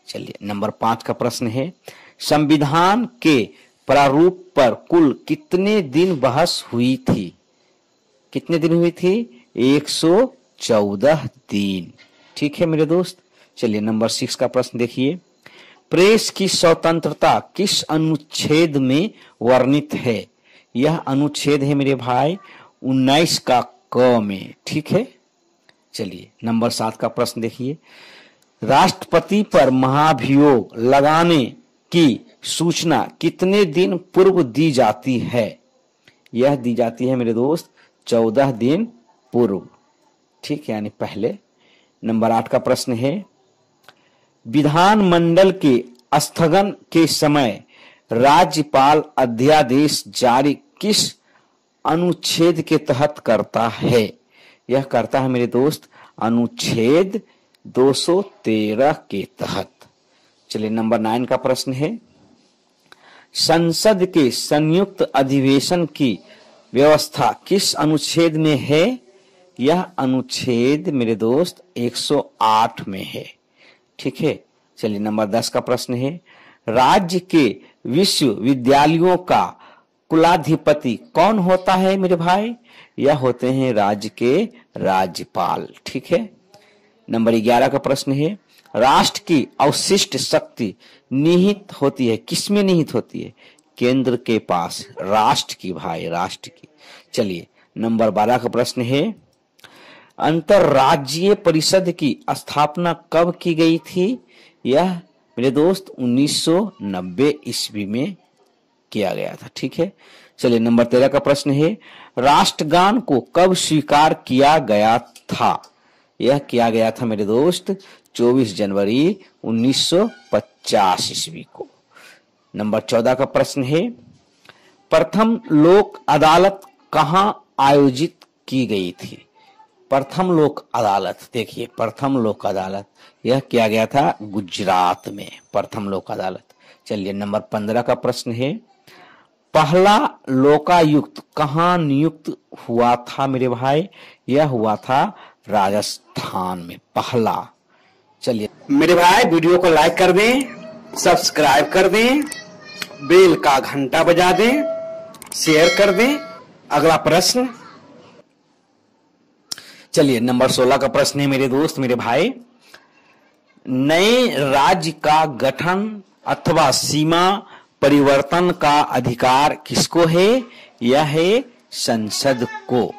चलिए नंबर 5 का प्रश्न है। संविधान के प्रारूप पर कुल कितने दिन बहस हुई थी? कितने दिन हुई थी? 114 दिन। ठीक है मेरे दोस्त। चलिए नंबर 6 का प्रश्न देखिए। प्रेस की स्वतंत्रता किस अनुच्छेद में वर्णित है? यह अनुच्छेद है मेरे भाई 19 का क में। ठीक है, चलिए नंबर 7 का प्रश्न देखिए। राष्ट्रपति पर महाभियोग लगाने की सूचना कितने दिन पूर्व दी जाती है? यह दी जाती है मेरे दोस्त 14 दिन पूर्व। ठीक है, यानी पहले। नंबर 8 का प्रश्न है। विधानमंडल के स्थगन के समय राज्यपाल अध्यादेश जारी किस अनुच्छेद के तहत करता है? यह करता है मेरे दोस्त अनुच्छेद 213 के तहत। चलिए नंबर 9 का प्रश्न है। संसद के संयुक्त अधिवेशन की व्यवस्था किस अनुच्छेद में है? यह अनुच्छेद मेरे दोस्त 108 में है। ठीक है, चलिए नंबर 10 का प्रश्न है। राज्य के विश्वविद्यालयों का कुलाधिपति कौन होता है मेरे भाई? यह होते हैं राज्य के राज्यपाल। ठीक है, नंबर 11 का प्रश्न है। राष्ट्र की अवशिष्ट शक्ति निहित होती है, किसमें निहित होती है? केंद्र के पास, राष्ट्र की भाई, राष्ट्र की। चलिए नंबर 12 का प्रश्न है। अंतरराज्यीय परिषद की स्थापना कब की गई थी? यह मेरे दोस्त 1990 ईस्वी में किया गया था। ठीक है, चलिए नंबर 13 का प्रश्न है। राष्ट्रगान को कब स्वीकार किया गया था? यह किया गया था मेरे दोस्त 24 जनवरी 1950 ईस्वी को। नंबर 14 का प्रश्न है। प्रथम लोक अदालत कहां आयोजित की गई थी? प्रथम लोक अदालत, देखिए प्रथम लोक अदालत यह किया गया था गुजरात में, प्रथम लोक अदालत। चलिए नंबर 15 का प्रश्न है, पहला लोकायुक्त कहाँ नियुक्त हुआ था मेरे भाई? यह हुआ था राजस्थान में, पहला। चलिए मेरे भाई वीडियो को लाइक कर दें, सब्सक्राइब कर दें, बेल का घंटा बजा दें, शेयर कर दें। अगला प्रश्न, चलिए नंबर 16 का प्रश्न है मेरे दोस्त मेरे भाई, नए राज्य का गठन अथवा सीमा परिवर्तन का अधिकार किसको है? यह है संसद को।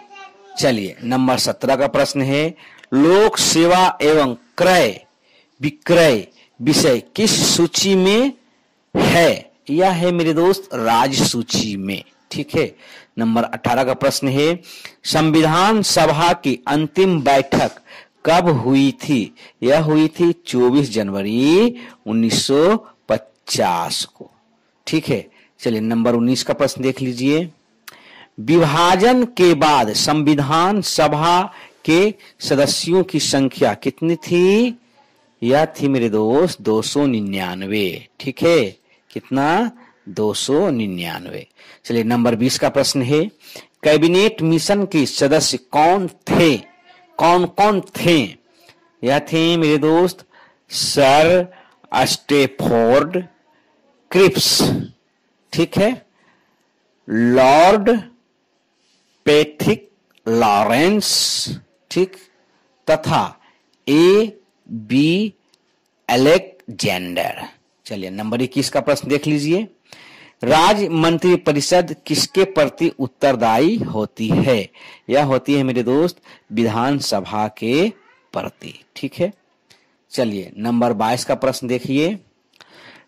चलिए नंबर 17 का प्रश्न है, लोक सेवा एवं क्रय विक्रय विषय किस सूची में है? यह है मेरे दोस्त राज्य सूची में, ठीक है। नंबर 18 का प्रश्न है, संविधान सभा की अंतिम बैठक कब हुई थी? यह हुई थी 24 जनवरी 1950 को, ठीक है। चलिए नंबर 19 का प्रश्न देख लीजिए, विभाजन के बाद संविधान सभा के सदस्यों की संख्या कितनी थी? यह थी मेरे दोस्त 299, ठीक है। कितना? 299। चलिए नंबर 20 का प्रश्न है, कैबिनेट मिशन के सदस्य कौन थे? कौन कौन थे? यह थे मेरे दोस्त सर स्टेफोर्ड क्रिप्स, ठीक है, लॉर्ड पैट्रिक लॉरेंस, ठीक, तथा A.B. अलेक्जेंडर। चलिए नंबर 21 का प्रश्न देख लीजिए, राज्य मंत्री परिषद किसके प्रति उत्तरदायी होती है? यह होती है मेरे दोस्त विधानसभा के प्रति, ठीक है। चलिए नंबर 22 का प्रश्न देखिए,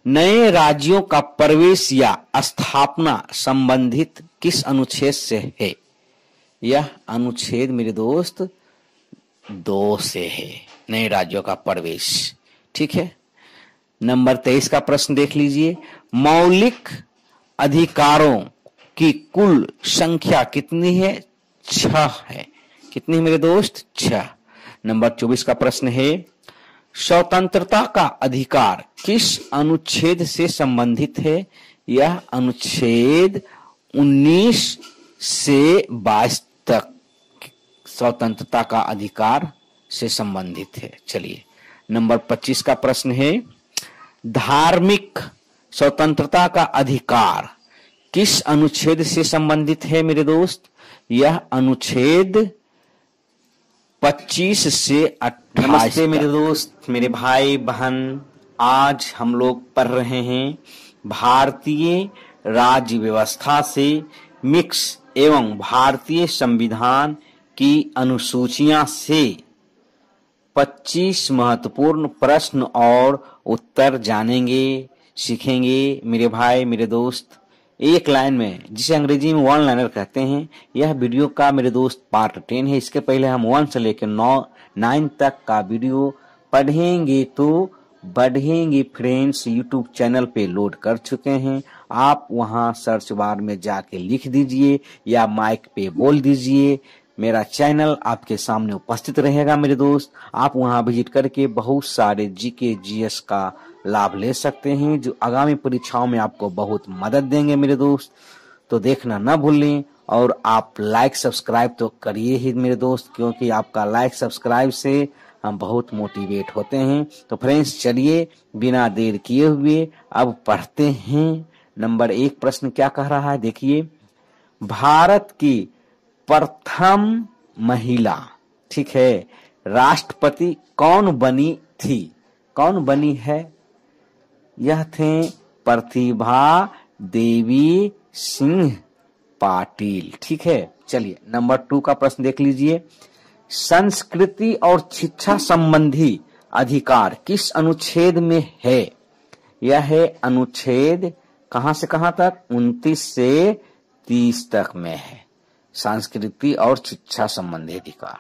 नए राज्यों का प्रवेश या स्थापना संबंधित किस अनुच्छेद से है? यह अनुच्छेद मेरे दोस्त 2 से है, नए राज्यों का प्रवेश, ठीक है। नंबर 23 का प्रश्न देख लीजिए, मौलिक अधिकारों की कुल संख्या कितनी है? 6 है। कितनी मेरे दोस्त? 6। नंबर 24 का प्रश्न है, स्वतंत्रता का अधिकार किस अनुच्छेद से संबंधित है? यह अनुच्छेद 19 से 22 तक स्वतंत्रता का अधिकार से संबंधित है। चलिए नंबर 25 का प्रश्न है, धार्मिक स्वतंत्रता का अधिकार किस अनुच्छेद से संबंधित है मेरे दोस्त? यह अनुच्छेद 25 से 28। नमस्ते मेरे दोस्त मेरे भाई बहन, आज हम लोग पढ़ रहे हैं भारतीय राज्य व्यवस्था से मिक्स एवं भारतीय संविधान की अनुसूचियां से 25 महत्वपूर्ण प्रश्न और उत्तर जानेंगे, सीखेंगे मेरे भाई मेरे दोस्त, एक लाइन में, जिसे अंग्रेजी में 1 लाइनर कहते हैं। यह वीडियो का मेरे दोस्त पार्ट 10 है। इसके पहले हम 1 से लेकर 9 तक का वीडियो पढ़ेंगे तो बढ़ेंगे फ्रेंड्स यूट्यूब चैनल पे लोड कर चुके हैं। आप वहां सर्च बार में जाके लिख दीजिए या माइक पे बोल दीजिए, मेरा चैनल आपके सामने उपस्थित रहेगा मेरे दोस्त। आप वहां विजिट करके बहुत सारे जीके जीएस का लाभ ले सकते हैं, जो आगामी परीक्षाओं में आपको बहुत मदद देंगे मेरे दोस्त। तो देखना ना भूलें, और आप लाइक सब्सक्राइब तो करिए ही मेरे दोस्त, क्योंकि आपका लाइक सब्सक्राइब से हम बहुत मोटिवेट होते हैं। तो फ्रेंड्स चलिए बिना देर किए हुए अब पढ़ते हैं। नंबर 1 प्रश्न क्या कह रहा है, देखिए, भारत की प्रथम महिला, ठीक है, राष्ट्रपति कौन बनी थी? कौन बनी है? यह थे प्रतिभा देवी सिंह पाटिल, ठीक है। चलिए नंबर 2 का प्रश्न देख लीजिए, संस्कृति और शिक्षा संबंधी अधिकार किस अनुच्छेद में है? यह है अनुच्छेद कहां से कहां तक? 29 से 30 तक में है, संस्कृति और शिक्षा संबंधी अधिकार,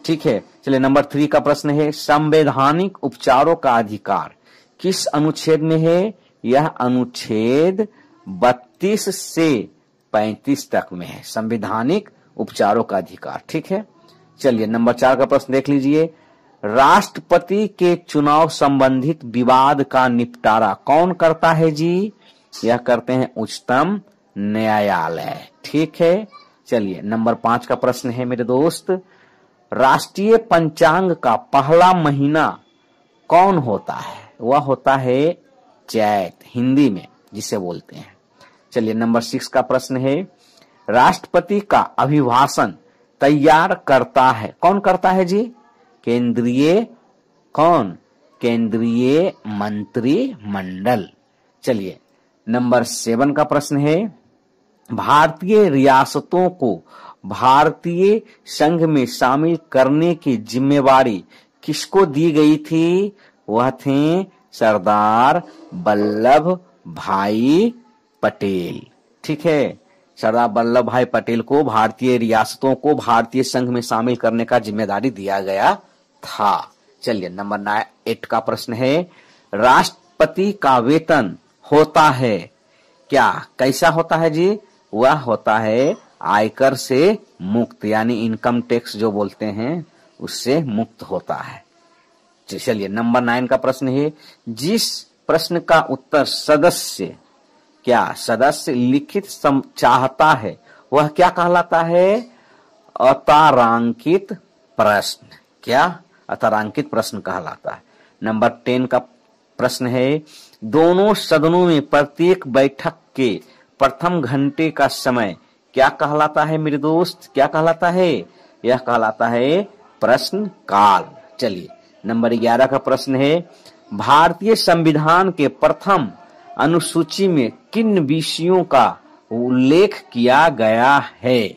ठीक है। चलिए नंबर 3 का प्रश्न है, संवैधानिक उपचारों का अधिकार किस अनुच्छेद में है? यह अनुच्छेद 32 से 35 तक में है, संवैधानिक उपचारों का अधिकार, ठीक है। चलिए नंबर 4 का प्रश्न देख लीजिए। राष्ट्रपति के चुनाव संबंधित विवाद का निपटारा कौन करता है जी? यह करते हैं उच्चतम न्यायालय। ठीक है। चलिए नंबर 5 का प्रश्न है मेरे दोस्त, राष्ट्रीय पंचांग का पहला महीना कौन होता है? वह होता है चैत, हिंदी में जिसे बोलते हैं। चलिए नंबर 6 का प्रश्न है, राष्ट्रपति का अभिभाषण तैयार करता है कौन करता है जी? केंद्रीय मंत्रिमंडल। चलिए नंबर 7 का प्रश्न है, भारतीय रियासतों को भारतीय संघ में शामिल करने की जिम्मेवारी किसको दी गई थी? वह थे सरदार वल्लभ भाई पटेल। ठीक है, सरदार वल्लभ भाई पटेल को भारतीय रियासतों को भारतीय संघ में शामिल करने का जिम्मेदारी दिया गया था। चलिए नंबर 8 का प्रश्न है, राष्ट्रपति का वेतन होता है क्या? कैसा होता है जी? वह होता है आयकर से मुक्त, यानी इनकम टैक्स जो बोलते हैं उससे मुक्त होता है। चलिए नंबर 9 का प्रश्न है, जिस प्रश्न का उत्तर सदस्य लिखित चाहता है वह क्या कहलाता है? अतारांकित प्रश्न। क्या? अतारांकित प्रश्न कहलाता है। नंबर 10 का प्रश्न है, दोनों सदनों में प्रत्येक बैठक के प्रथम घंटे का समय क्या कहलाता है मेरे दोस्त? क्या कहलाता है? यह कहलाता है प्रश्न काल। चलिए नंबर 11 का प्रश्न है, भारतीय संविधान के प्रथम अनुसूची में किन विषयों का उल्लेख किया गया है?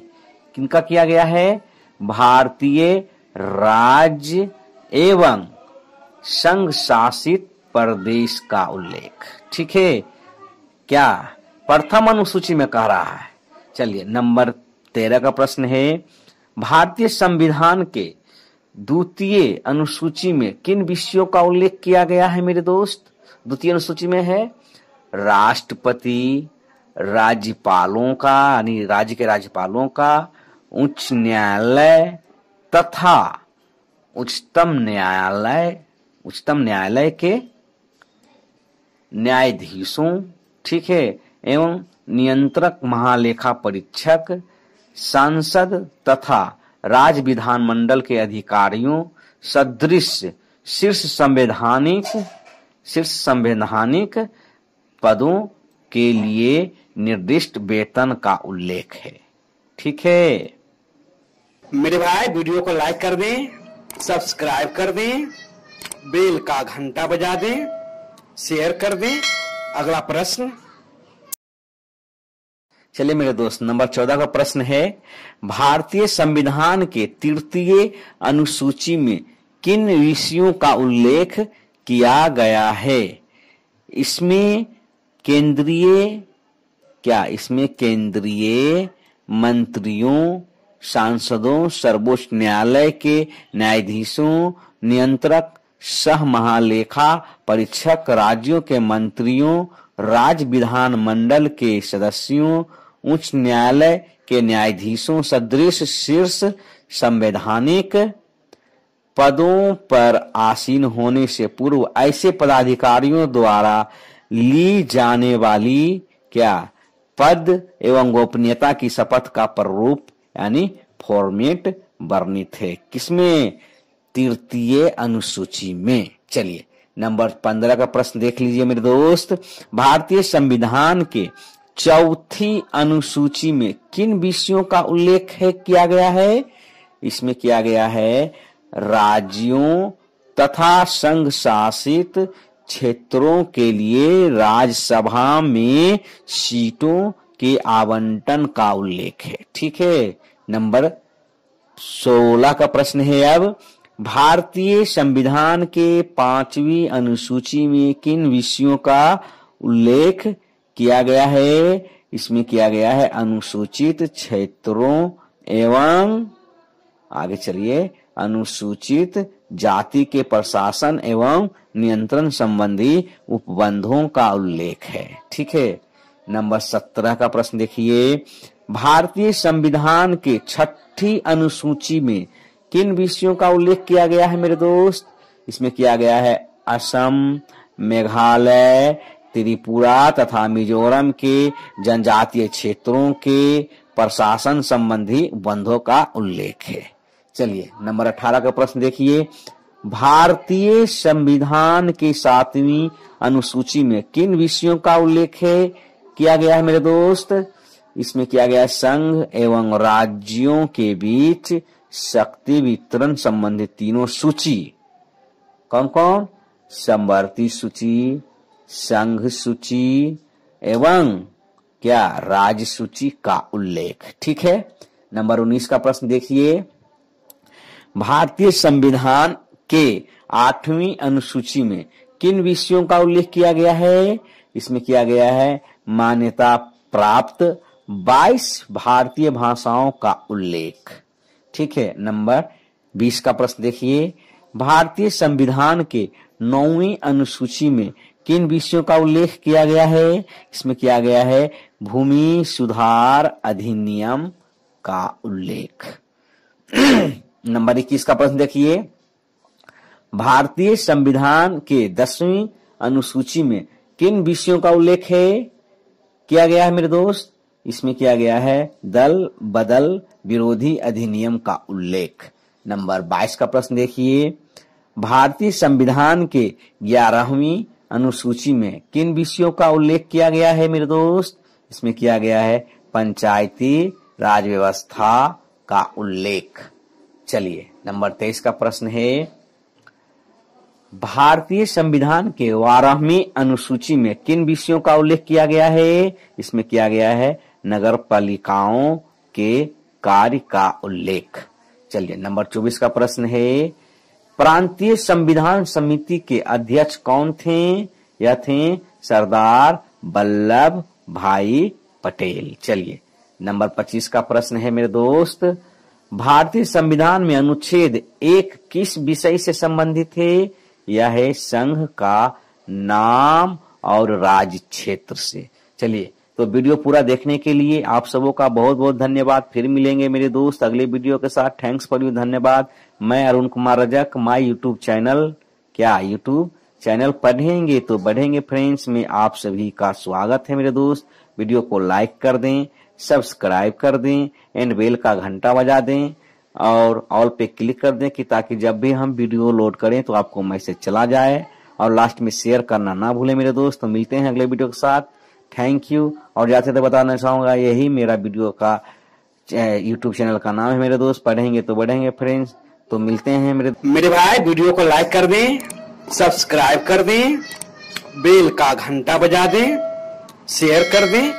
किनका किया गया है? भारतीय राज्य एवं संघ शासित प्रदेश का उल्लेख। ठीक है, क्या प्रथम अनुसूची में कह रहा है? चलिए नंबर 13 का प्रश्न है, भारतीय संविधान के द्वितीय अनुसूची में किन विषयों का उल्लेख किया गया है मेरे दोस्त? द्वितीय अनुसूची में है राष्ट्रपति, राज्यपालों का यानी राज्य के राज्यपालों का, उच्च न्यायालय तथा उच्चतम न्यायालय के न्यायाधीशों। ठीक है, एवं नियंत्रक महालेखा परीक्षक, सांसद तथा राज्य विधानमंडल के अधिकारियों सदृश शीर्ष संवैधानिक पदों के लिए निर्दिष्ट वेतन का उल्लेख है। ठीक है मेरे भाई, वीडियो को लाइक कर दें, सब्सक्राइब कर दें, बेल का घंटा बजा दें, शेयर कर दें। अगला प्रश्न। चलिए मेरे दोस्त, नंबर 14 का प्रश्न है, भारतीय संविधान के तृतीय अनुसूची में किन विषयों का उल्लेख किया गया है? इसमें केंद्रीय मंत्रियों, सांसदों, सर्वोच्च न्यायालय के न्यायाधीशों, नियंत्रक, सह महालेखा परीक्षक, राज्यों के मंत्रियों, राज्य विधानमंडल के सदस्यों, उच्च न्यायालय के न्यायाधीशों सदृश शीर्ष संवैधानिक पदों पर आसीन होने से पूर्व ऐसे पदाधिकारियों द्वारा ली जाने वाली पद एवं गोपनीयता की शपथ का प्रारूप यानी फॉर्मेट वर्णित है। किसमें? तृतीय अनुसूची में। चलिए नंबर 15 का प्रश्न देख लीजिए मेरे दोस्त, भारतीय संविधान के चौथी अनुसूची में किन विषयों का उल्लेख किया गया है? इसमें किया गया है राज्यों तथा संघ शासित क्षेत्रों के लिए राज्यसभा में सीटों के आवंटन का उल्लेख है। ठीक है, नंबर 16 का प्रश्न है, अब भारतीय संविधान के 5वीं अनुसूची में किन विषयों का उल्लेख किया गया है? इसमें किया गया है अनुसूचित क्षेत्रों एवं आगे चलिए अनुसूचित जाति के प्रशासन एवं नियंत्रण संबंधी उपबंधों का उल्लेख है। ठीक है, नंबर 17 का प्रश्न देखिए, भारतीय संविधान के 6ठी अनुसूची में किन विषयों का उल्लेख किया गया है मेरे दोस्त? इसमें किया गया है असम, मेघालय, त्रिपुरा तथा मिजोरम के जनजातीय क्षेत्रों के प्रशासन संबंधी बंधों का उल्लेख है। चलिए नंबर 18 का प्रश्न देखिए, भारतीय संविधान के 7वीं अनुसूची में किन विषयों का उल्लेख है किया गया है मेरे दोस्त? इसमें किया गया है संघ एवं राज्यों के बीच शक्ति वितरण संबंधित तीनों सूची। कौन कौन? समवर्ती सूची, संघ सूची एवं क्या राज्य सूची का उल्लेख। ठीक है। नंबर 19 का प्रश्न देखिए, भारतीय संविधान के 8वीं अनुसूची में किन विषयों का उल्लेख किया गया है? इसमें किया गया है मान्यता प्राप्त 22 भारतीय भाषाओं का उल्लेख। ठीक है। नंबर 20 का प्रश्न देखिए, भारतीय संविधान के 9वीं अनुसूची में किन विषयों का उल्लेख किया गया है? इसमें किया गया है भूमि सुधार अधिनियम का उल्लेख। नंबर 21 का प्रश्न देखिए, भारतीय संविधान के 10वीं अनुसूची में किन विषयों का उल्लेख है किया गया है मेरे दोस्त? इसमें किया गया है दल बदल विरोधी अधिनियम का उल्लेख। नंबर 22 का प्रश्न देखिए, भारतीय संविधान के 11वीं अनुसूची में किन विषयों का उल्लेख किया गया है मेरे दोस्त? इसमें किया गया है पंचायती राज व्यवस्था का उल्लेख। चलिए नंबर 23 का प्रश्न है, भारतीय संविधान के 12वीं अनुसूची में किन विषयों का उल्लेख किया गया है? इसमें किया गया है नगर पालिकाओं के कार्य का उल्लेख। चलिए नंबर 24 का प्रश्न है, प्रांतीय संविधान समिति के अध्यक्ष कौन थे? यह थे सरदार वल्लभ भाई पटेल। चलिए नंबर 25 का प्रश्न है मेरे दोस्त, भारतीय संविधान में अनुच्छेद 1 किस विषय से संबंधित है? यह है संघ का नाम और राज्य क्षेत्र से। चलिए तो वीडियो पूरा देखने के लिए आप सबों का बहुत बहुत धन्यवाद। फिर मिलेंगे मेरे दोस्त अगले वीडियो के साथ। थैंक्स फॉर यू, धन्यवाद। मैं Arun Kumar Rajak, my YouTube channel YouTube channel पढ़ेंगे तो बढ़ेंगे फ्रेंड्स में आप सभी का स्वागत है मेरे दोस्त। वीडियो को लाइक कर दें, सब्सक्राइब कर दें एंड बेल का घंटा बजा दें और ऑल पे क्लिक कर दें कि ताकि जब भी हम वीडियो लोड करें तो आपको मैसेज चला जाए। और लास्ट में शेयर करना ना भूलें मेरे दोस्त। तो मिलते हैं अगले वीडियो के साथ। Thank you. और जाते थे बताना चाहूंगा, यही मेरा वीडियो का यूट्यूब चैनल का नाम है मेरे दोस्त, पढ़ेंगे तो बढ़ेंगे फ्रेंड्स। तो मिलते हैं मेरे भाई। वीडियो को लाइक कर दें, सब्सक्राइब कर दें, बेल का घंटा बजा दें, शेयर कर दें